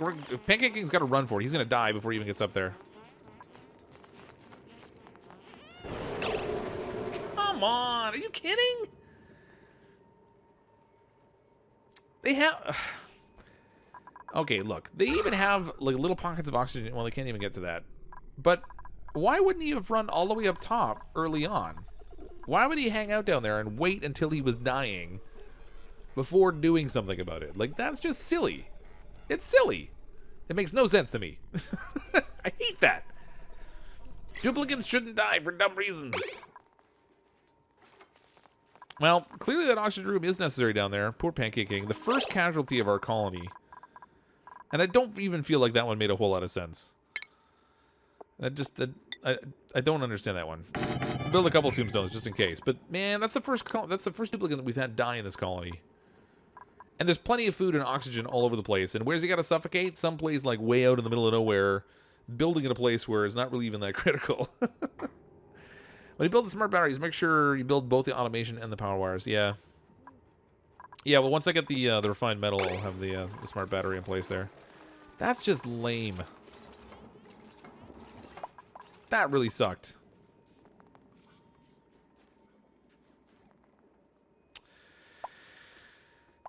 King's got to run for it. He's going to die before he even gets up there. Come on. Are you kidding? They have... Okay, look. They even have like little pockets of oxygen. Well, they can't even get to that. But why wouldn't he have run all the way up top early on? Why would he hang out down there and wait until he was dying before doing something about it? Like, that's just silly. It's silly. It makes no sense to me. I hate that. Duplicants shouldn't die for dumb reasons. Well, clearly that oxygen room is necessary down there. Poor Pancake King. The first casualty of our colony. And I don't even feel like that one made a whole lot of sense. I don't understand that one. Build a couple tombstones just in case. But man, that's the first duplicant that we've had die in this colony. And there's plenty of food and oxygen all over the place. And where's he got to suffocate? Someplace like way out in the middle of nowhere, building in a place where it's not really even that critical. When you build the smart batteries, make sure you build both the automation and the power wires. Yeah. Yeah, well, once I get the refined metal, I'll have the smart battery in place there. That's just lame. That really sucked.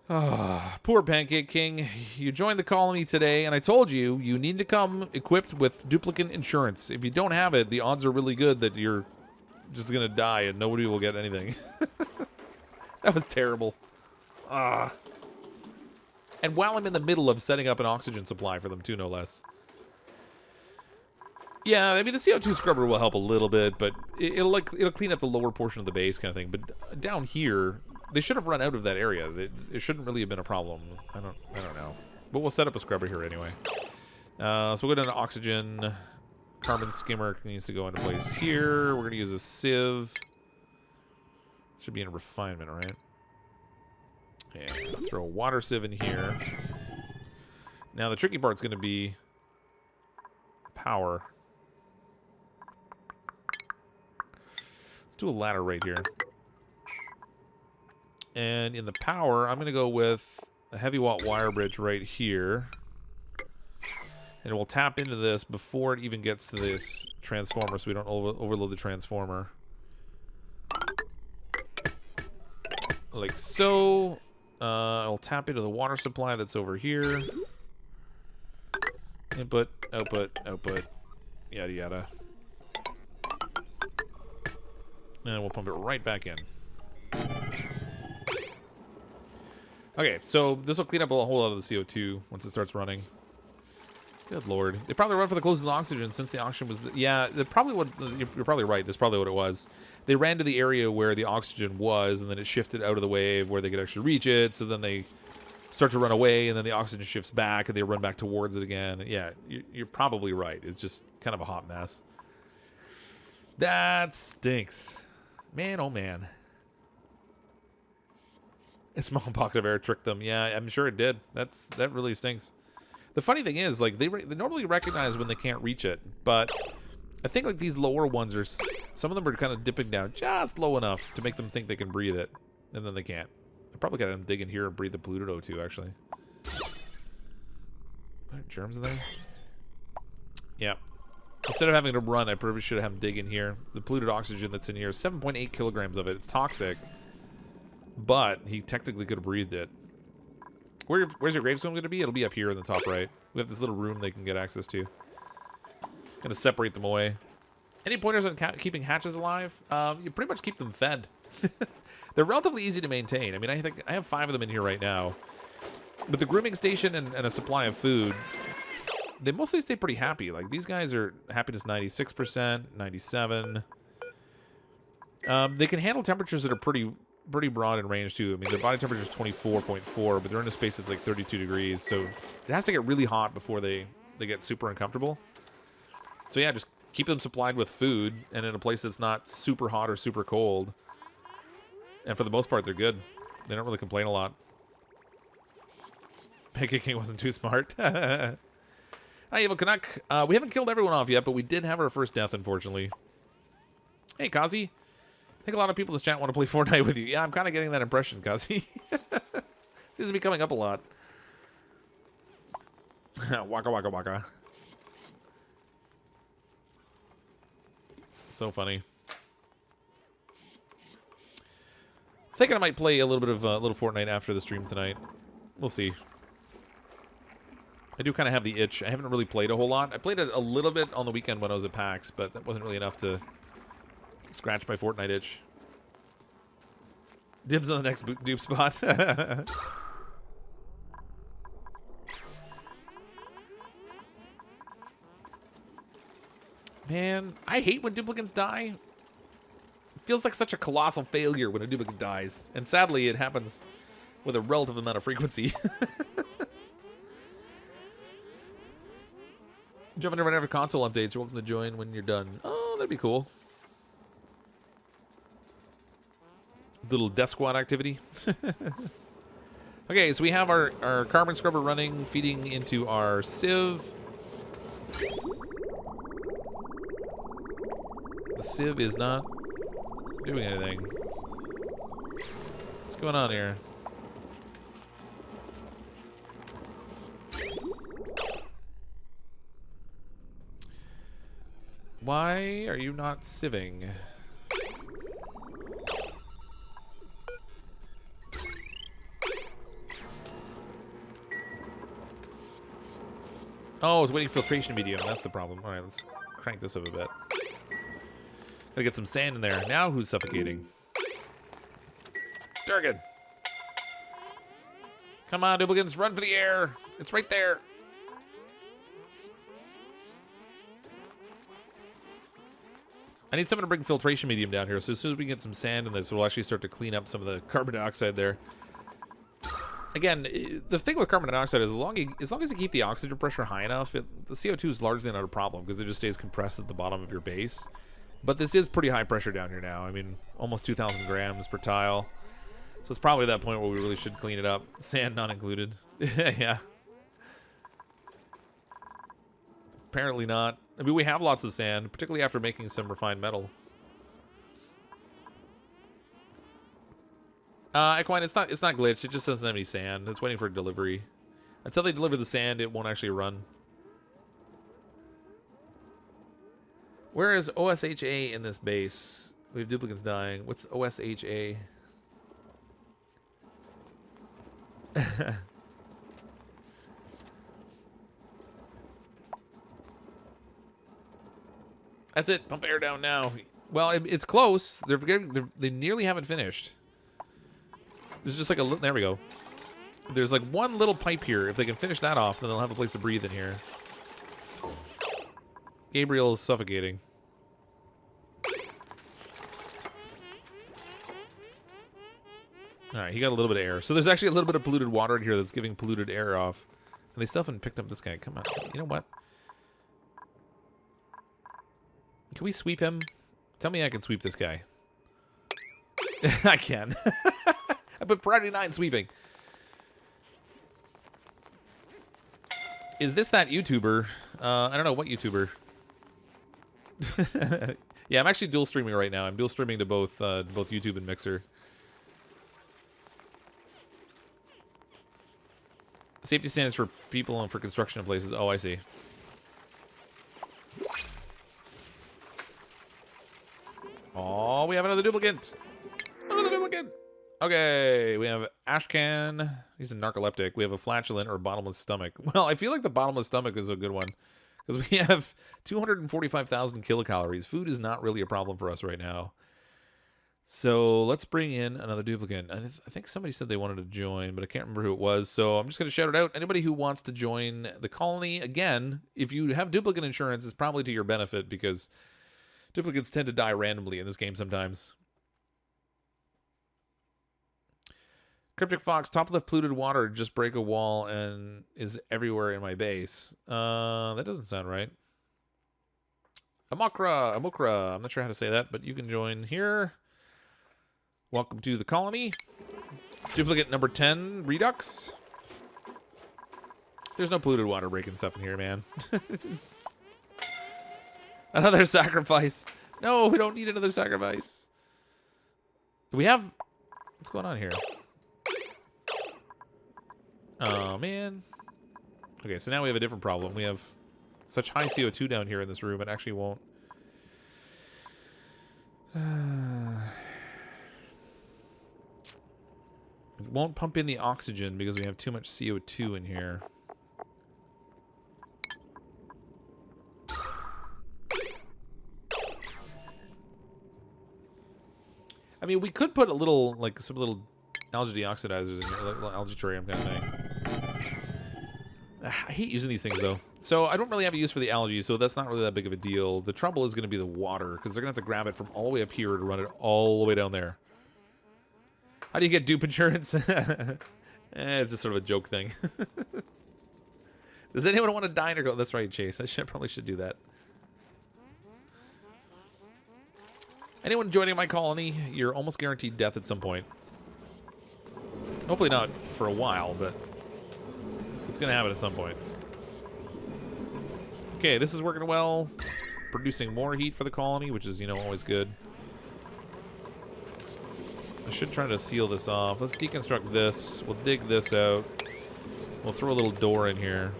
Oh, poor Pancake King. You joined the colony today, and I told you, you need to come equipped with duplicant insurance. If you don't have it, the odds are really good that you're just going to die and nobody will get anything. That was terrible. And while I'm in the middle of setting up an oxygen supply for them too, no less. Yeah, I mean, the CO2 scrubber will help a little bit, but it'll clean up the lower portion of the base kind of thing. But down here, they should have run out of that area. It shouldn't really have been a problem. I don't know. But we'll set up a scrubber here anyway. So we'll go down to oxygen. Carbon skimmer needs to go into place here. We're going to use a sieve. This should be in refinement, right? And throw a water sieve in here. Now the tricky part's going to be power. Let's do a ladder right here. And in the power, I'm going to go with a heavy watt wire bridge right here. And we'll tap into this before it even gets to this transformer so we don't overload the transformer. Like so. I'll tap into the water supply that's over here. Input, output, output, yada yada. And we'll pump it right back in. Okay, so this will clean up a whole lot of the CO2 once it starts running. Good lord. They probably run for the closest oxygen since the oxygen was... Yeah, you're probably right. That's probably what it was. They ran to the area where the oxygen was, and then it shifted out of the wave where they could actually reach it, so then they start to run away, and then the oxygen shifts back, and they run back towards it again. Yeah, you're probably right. It's just kind of a hot mess. That stinks. Man, oh man. A small pocket of air tricked them. Yeah, I'm sure it did. That really stinks. The funny thing is, like, they normally recognize when they can't reach it, but I think, like, these lower ones are... Some of them are kind of dipping down just low enough to make them think they can breathe it, and then they can't. I probably got them dig in here and breathe the polluted O2, actually. Are there germs in there? Yeah. Instead of having to run, I probably should have him dig in here. The polluted oxygen that's in here, 7.8 kilograms of it. It's toxic. But he technically could have breathed it. Where's your gravestone going to be? It'll be up here in the top right. We have this little room they can get access to. Gonna separate them away. Any pointers on keeping hatches alive? You pretty much keep them fed. They're relatively easy to maintain. I mean, I think I have 5 of them in here right now. With the grooming station and a supply of food, they mostly stay pretty happy. Like, these guys are happiness 96%, 97. They can handle temperatures that are pretty broad in range, too. I mean, their body temperature is 24.4, but they're in a space that's like 32 degrees. So it has to get really hot before they get super uncomfortable. So, yeah, just keep them supplied with food and in a place that's not super hot or super cold. And for the most part, they're good. They don't really complain a lot. Pancake King wasn't too smart. Hi, Evil Canuck. We haven't killed everyone off yet, but we did have our first death, unfortunately. Hey, Kazi. I think a lot of people in this chat want to play Fortnite with you. Yeah, I'm kind of getting that impression, Kazi. Seems to be coming up a lot. Waka waka waka. So funny. Thinking I might play a little bit of little Fortnite after the stream tonight. We'll see. I do kind of have the itch. I haven't really played a whole lot. I played a little bit on the weekend when I was at PAX, but that wasn't really enough to scratch my Fortnite itch. Dibs on the next dupe spot. Man, I hate when duplicants die. It feels like such a colossal failure when a duplicant dies. And sadly, it happens with a relative amount of frequency. Jumping around every console updates. You're welcome to join when you're done. Oh, that'd be cool. Little death squad activity. Okay, so we have our carbon scrubber running, feeding into our sieve. The sieve is not doing anything. What's going on here? Why are you not sieving? Oh, I was waiting for filtration medium. That's the problem. All right, let's crank this up a bit. Gotta get some sand in there. Now who's suffocating? Durgan. Come on, duplicants, run for the air. It's right there. I need someone to bring filtration medium down here, so as soon as we get some sand in this, we'll actually start to clean up some of the carbon dioxide there. Again, the thing with carbon dioxide is as long as you keep the oxygen pressure high enough, the CO2 is largely not a problem because it just stays compressed at the bottom of your base. But this is pretty high pressure down here now. I mean, almost 2,000 grams per tile. So it's probably that point where we really should clean it up. Sand not included. Yeah. Apparently not. I mean, we have lots of sand, particularly after making some refined metal. Equine, it's not glitched. It just doesn't have any sand. It's waiting for delivery. Until they deliver the sand, it won't actually run. Where is OSHA in this base? We have duplicants dying. What's OSHA? That's it. Pump air down now. Well, it's close. They nearly haven't finished. There's just like there we go. There's like one little pipe here. If they can finish that off, then they'll have a place to breathe in here. Gabriel is suffocating. All right, he got a little bit of air. So there's actually a little bit of polluted water in here that's giving polluted air off. And they still haven't picked up this guy. Come on. You know what? Can we sweep him? Tell me I can sweep this guy. I can. I put priority 9 sweeping. Is this that YouTuber? I don't know what YouTuber. Yeah, I'm actually dual streaming right now. I'm dual streaming to both YouTube and Mixer. Safety standards for people and for construction in places. Oh, I see. Oh, we have another duplicant. Another duplicant. Okay, we have Ashcan. He's a narcoleptic. We have a flatulent or bottomless stomach. Well, I feel like the bottomless stomach is a good one because we have 245,000 kilocalories. Food is not really a problem for us right now. So let's bring in another duplicant. I think somebody said they wanted to join, but I can't remember who it was. So I'm just going to shout it out. Anybody who wants to join the colony, again, if you have duplicant insurance, it's probably to your benefit because duplicates tend to die randomly in this game sometimes. CrypticFox, top left polluted water, just break a wall and is everywhere in my base. That doesn't sound right. Amokra, I'm not sure how to say that, but you can join here. Welcome to the colony. Duplicate number 10, Redux. There's no polluted water breaking stuff in here, man. Another sacrifice. No, we don't need another sacrifice. Do we have... What's going on here? Oh, man. Okay, so now we have a different problem. We have such high CO2 down here in this room, it actually won't... It won't pump in the oxygen because we have too much CO2 in here. I mean, we could put a little, like, some little algae deoxidizers in here, like little algae terrarium kind of thing. I hate using these things, though. So I don't really have a use for the algae, so that's not really that big of a deal. The trouble is going to be the water, because they're going to have to grab it from all the way up here to run it all the way down there. How do you get dupe insurance? It's just sort of a joke thing. Does anyone want to dine or go? That's right, Chase. Probably should do that. Anyone joining my colony, you're almost guaranteed death at some point. Hopefully not for a while, but it's going to happen at some point. Okay, this is working well. Producing more heat for the colony, which is, you know, always good. I should try to seal this off. Let's deconstruct this. We'll dig this out. We'll throw a little door in here.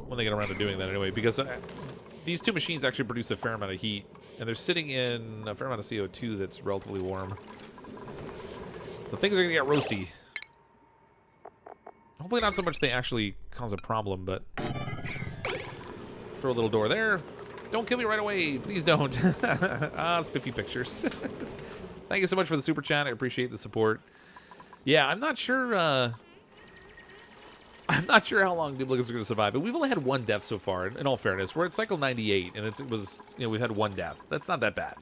When they get around to doing that anyway, because these two machines actually produce a fair amount of heat, and they're sitting in a fair amount of CO2 that's relatively warm. So things are going to get roasty. Hopefully not so much they actually cause a problem, but... Throw a little door there. Don't kill me right away. Please don't. Ah, spiffy pictures. Thank you so much for the super chat. I appreciate the support. Yeah, I'm not sure... I'm not sure how long duplicates are going to survive, but we've only had one death so far, in all fairness. We're at cycle 98, and it was, you know, we've had one death. That's not that bad.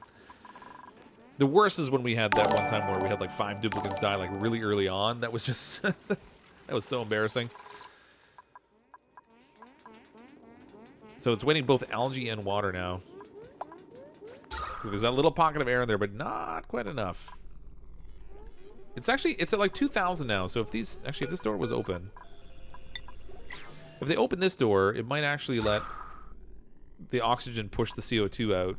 The worst is when we had that one time where we had like 5 duplicates die like really early on. That was just, that was so embarrassing. So it's waiting both algae and water now. There's that little pocket of air in there, but not quite enough. It's actually, it's at like 2,000 now, so if these, actually if this door was open... If they open this door, it might actually let the oxygen push the CO2 out.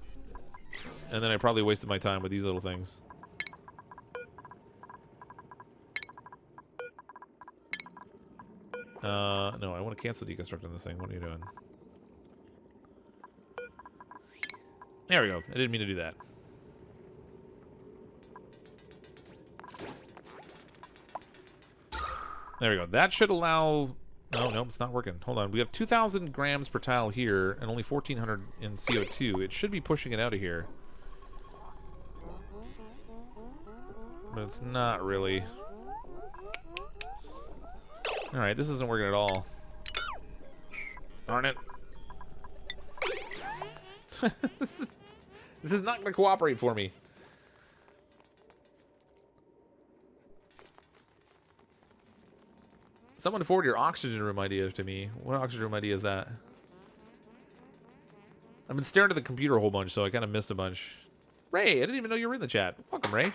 And then I probably wasted my time with these little things. No, I want to cancel deconstructing this thing. What are you doing? There we go. I didn't mean to do that. There we go. That should allow... Oh, no, it's not working. Hold on. We have 2,000 grams per tile here and only 1,400 in CO2. It should be pushing it out of here. But it's not really. Alright, this isn't working at all. Darn it. This is not going to cooperate for me. Someone forward your oxygen room idea to me. What oxygen room idea is that? I've been staring at the computer a whole bunch, so I kind of missed a bunch. Ray, I didn't even know you were in the chat. Welcome, Ray.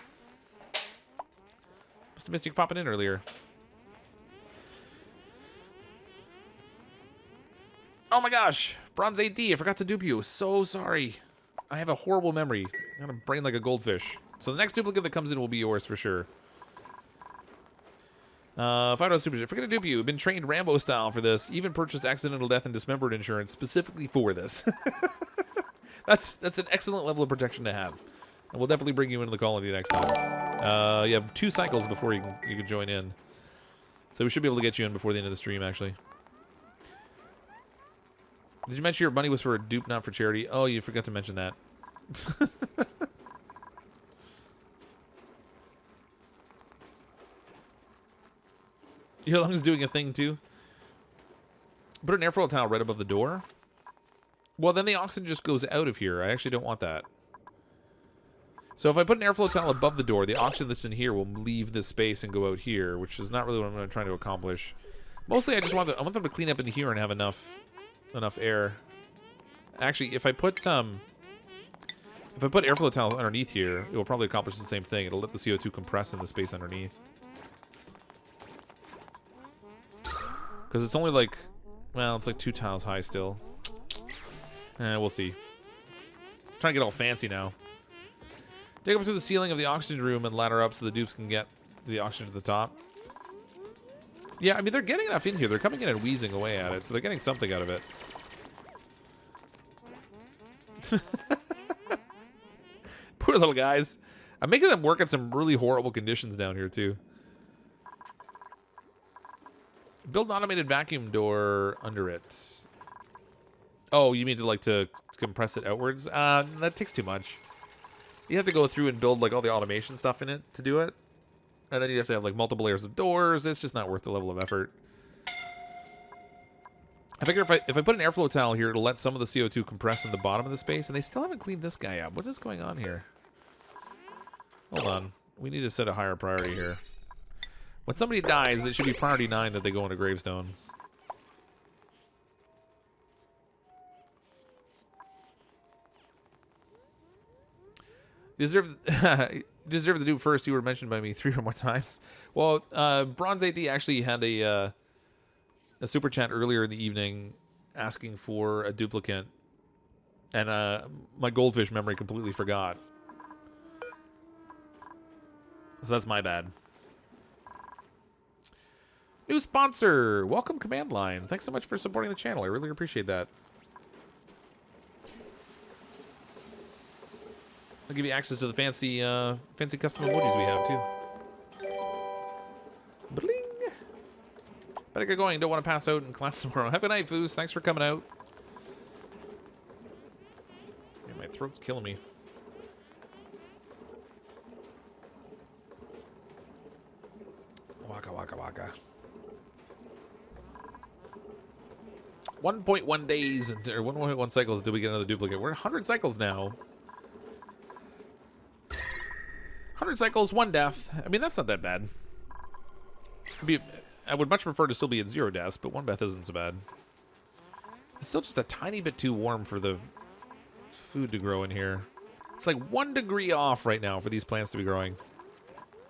Must have missed you popping in earlier. Oh my gosh. Bronze 8D, I forgot to dupe you. So sorry. I have a horrible memory. I got a brain like a goldfish. So the next duplicate that comes in will be yours for sure. $5 super chat. Forget to dupe you. Been trained Rambo style for this. Even purchased accidental death and dismembered insurance specifically for this. That's an excellent level of protection to have. And we'll definitely bring you into the colony next time. You have 2 cycles before you can join in. So we should be able to get you in before the end of the stream, actually. Did you mention your money was for a dupe, not for charity? Oh, you forgot to mention that. Your lung's doing a thing, too. Put an airflow towel right above the door. Well, then the oxygen just goes out of here. I actually don't want that. So if I put an airflow towel above the door, the oxygen that's in here will leave this space and go out here, which is not really what I'm trying to accomplish. Mostly, I want them to clean up in here and have enough air. Actually, if I put airflow towels underneath here, it will probably accomplish the same thing. It'll let the CO2 compress in the space underneath. Because it's only like, well, it's like 2 tiles high still. We'll see. I'm trying to get all fancy now. Dig up through the ceiling of the oxygen room and ladder up so the dupes can get the oxygen to the top. Yeah, I mean, they're getting enough in here. They're coming in and wheezing away at it, so they're getting something out of it. Poor little guys. I'm making them work in some really horrible conditions down here, too. Build an automated vacuum door under it. Oh, you mean to compress it outwards? That takes too much. You have to go through and build like all the automation stuff in it to do it. And then you have to have like multiple layers of doors. It's just not worth the level of effort. I figure if I put an airflow towel here, it'll let some of the CO2 compress in the bottom of the space. And they still haven't cleaned this guy up. What is going on here? Hold on. We need to set a higher priority here. When somebody dies, it should be priority 9 that they go into gravestones. You deserve the dupe first. You were mentioned by me 3 or more times. Well, Bronze AD actually had a super chat earlier in the evening asking for a duplicant. And my goldfish memory completely forgot. So that's my bad. New sponsor. Welcome, Command Line. Thanks so much for supporting the channel. I really appreciate that. I'll give you access to the fancy custom emojis we have, too. Bling! Better get going. Don't want to pass out and class tomorrow. Have a good night, Foos. Thanks for coming out. Man, my throat's killing me. Waka, waka, waka. 1.1 days, or 1.1 cycles until we get another duplicate. We're at 100 cycles now. 100 cycles, 1 death. I mean, that's not that bad. I would much prefer to still be at 0 deaths, but 1 death isn't so bad. It's still just a tiny bit too warm for the food to grow in here. It's like 1 degree off right now for these plants to be growing.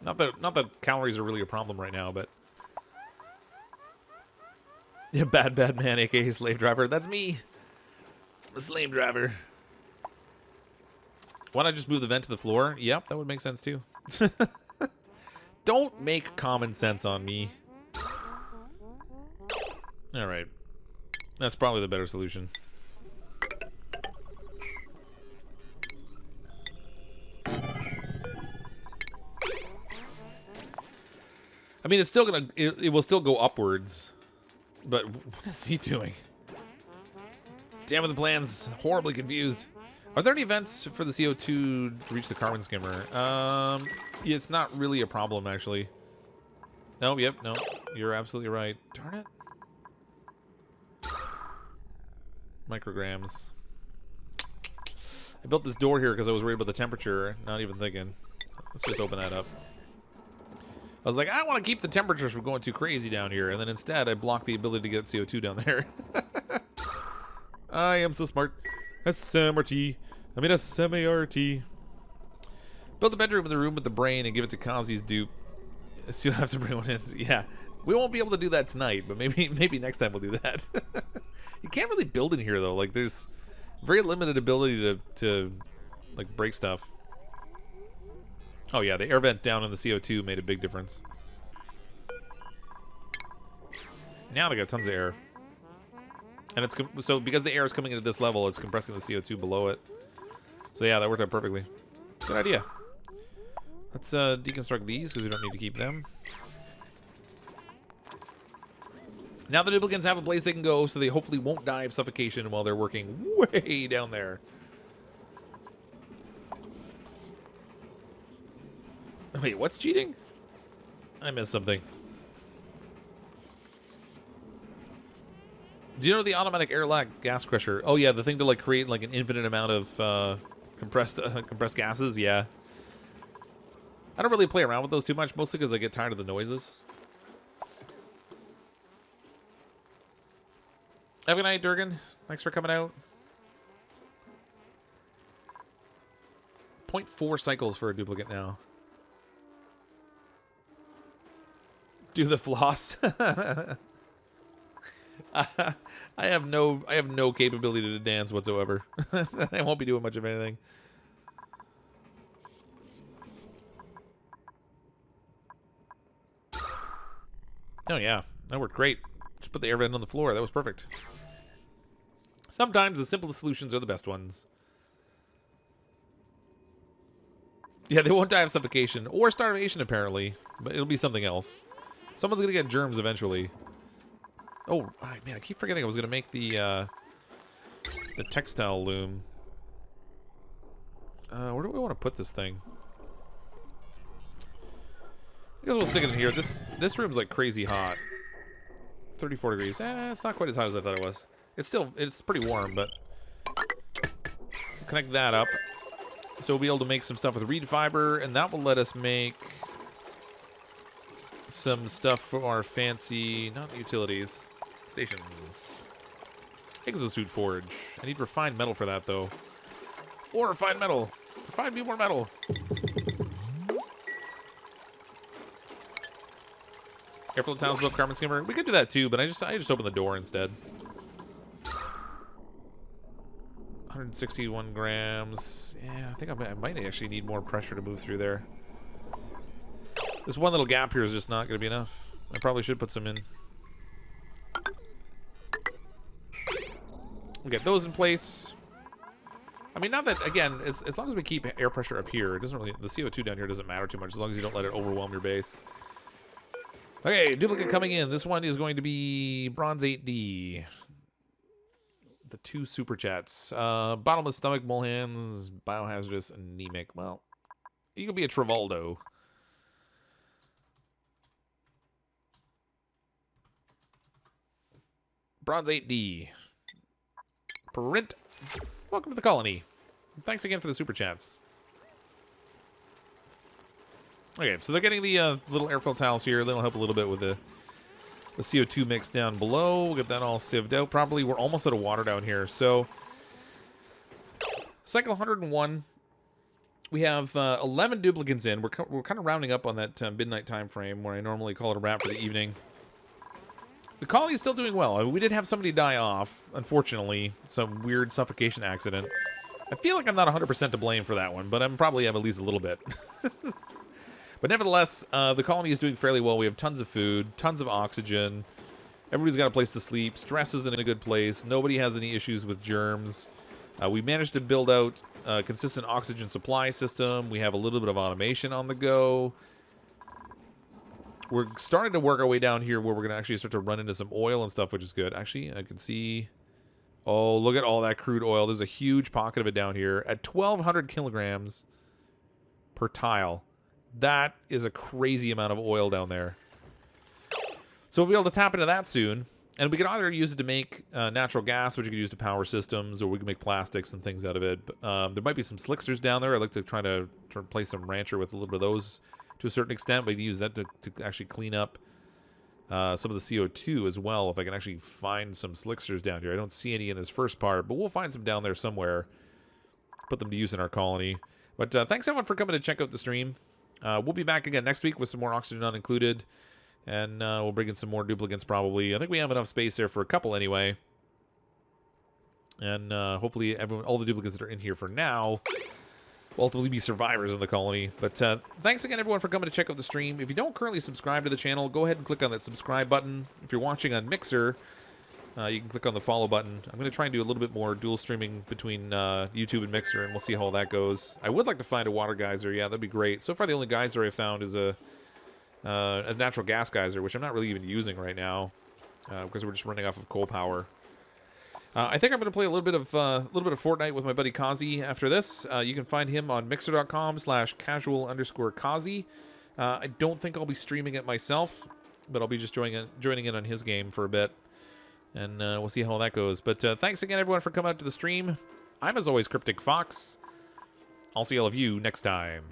Not that calories are really a problem right now, but... Yeah, bad man, aka slave driver. That's me. The slave driver. Why not just move the vent to the floor? Yep, that would make sense too. Don't make common sense on me. Alright. That's probably the better solution. I mean, it's still gonna... It will still go upwards. But what is he doing? Damn it, the plan's horribly confused. Are there any events for the CO2 to reach the carbon skimmer? Yeah, it's not really a problem, actually. No, yep, no. You're absolutely right. Darn it. Micrograms. I built this door here because I was worried about the temperature. Not even thinking. Let's just open that up. I was like, I want to keep the temperatures from going too crazy down here. And then instead, I blocked the ability to get CO2 down there. I am so smart. SMRT. I mean, SMART. Build a bedroom in the room with the brain and give it to Kazi's dupe. So you'll have to bring one in. Yeah. We won't be able to do that tonight, but maybe next time we'll do that. You can't really build in here, though. Like, there's very limited ability to like, break stuff. Oh, yeah, the air vent down in the CO2 made a big difference. Now they got tons of air. And it's so because the air is coming into this level, it's compressing the CO2 below it. So yeah, that worked out perfectly. Good idea. Let's deconstruct these because we don't need to keep them. Now the duplicants have a place they can go, so they hopefully won't die of suffocation while they're working way down there. Wait, what's cheating? I missed something. Do you know the automatic airlock gas crusher? Oh yeah, the thing to like create like an infinite amount of compressed gases. Yeah. I don't really play around with those too much, mostly because I get tired of the noises. Have a good night, Durgan. Thanks for coming out. 0.4 cycles for a duplicate now. Do the floss. I have no capability to dance whatsoever. I won't be doing much of anything. Oh yeah, that worked great. Just put the air vent on the floor. That was perfect. Sometimes the simplest solutions are the best ones. Yeah, they won't die of suffocation or starvation apparently, but it'll be something else. Someone's gonna get germs eventually. Oh man, I keep forgetting I was gonna make the textile loom. Where do we want to put this thing? I guess we'll stick it in here. This room's like crazy hot. 34 degrees. It's not quite as hot as I thought it was. It's pretty warm, but connect that up. So we'll be able to make some stuff with reed fiber, and that will let us make some stuff for our fancy, not utilities, stations. Exosuit forge. I need refined metal for that, though. Or refined metal. Refine me more metal. Careful of towns above carbon skimmer. We could do that too, but I just opened the door instead. 161 grams. Yeah, I think I might actually need more pressure to move through there. This one little gap here is just not going to be enough. I probably should put some in. We'll get those in place. I mean, not that, again, as long as we keep air pressure up here, it doesn't really, the CO2 down here doesn't matter too much as long as you don't let it overwhelm your base. Okay, duplicate coming in. This one is going to be Bronze 8D. The 2 super chats. Bottomless stomach, mole hands, biohazardous, anemic. Well, you could be a Travoldo. Bronze 8D. Print. Welcome to the colony. Thanks again for the super chats. Okay, so they're getting the little airfill tiles here. That'll help a little bit with the CO2 mix down below. We'll get that all sieved out properly. We're almost out of water down here. So, cycle 101. We have 11 duplicants in. We're kind of rounding up on that midnight time frame where I normally call it a wrap for the evening. The colony is still doing well. I mean, we did have somebody die off, unfortunately. Some weird suffocation accident. I feel like I'm not 100% to blame for that one, but I'm probably have at least a little bit. But nevertheless, the colony is doing fairly well. We have tons of food, tons of oxygen. Everybody's got a place to sleep. Stress is in a good place. Nobody has any issues with germs. We managed to build out a consistent oxygen supply system. We have a little bit of automation on the go. We're starting to work our way down here where we're going to actually start to run into some oil and stuff, which is good. Actually, I can see... Oh, look at all that crude oil. There's a huge pocket of it down here at 1,200 kilograms per tile. That is a crazy amount of oil down there. So we'll be able to tap into that soon. And we can either use it to make natural gas, which you can use to power systems, or we can make plastics and things out of it. But, there might be some slicksters down there. I'd like to try to replace some rancher with a little bit of those to a certain extent. But you can use that to actually clean up some of the CO2 as well, if I can actually find some slicksters down here. I don't see any in this first part, but we'll find some down there somewhere. Put them to use in our colony. But thanks everyone for coming to check out the stream. We'll be back again next week with some more oxygen not included. And we'll bring in some more duplicants probably. I think we have enough space there for a couple anyway. And hopefully all the duplicants that are in here for now will ultimately be survivors in the colony. But thanks again everyone for coming to check out the stream. If you don't currently subscribe to the channel, go ahead and click on that subscribe button. If you're watching on Mixer, You can click on the follow button. I'm going to try and do a little bit more dual streaming between YouTube and Mixer, and we'll see how all that goes. I would like to find a water geyser. Yeah, that'd be great. So far, the only geyser I found is a natural gas geyser, which I'm not really even using right now because we're just running off of coal power. I think I'm going to play a little bit of Fortnite with my buddy Kazi after this. You can find him on mixer.com/casual_Kazi. I don't think I'll be streaming it myself, but I'll be just joining in on his game for a bit. And we'll see how that goes. But thanks again, everyone, for coming out to the stream. I'm, as always, CrypticFox. I'll see all of you next time.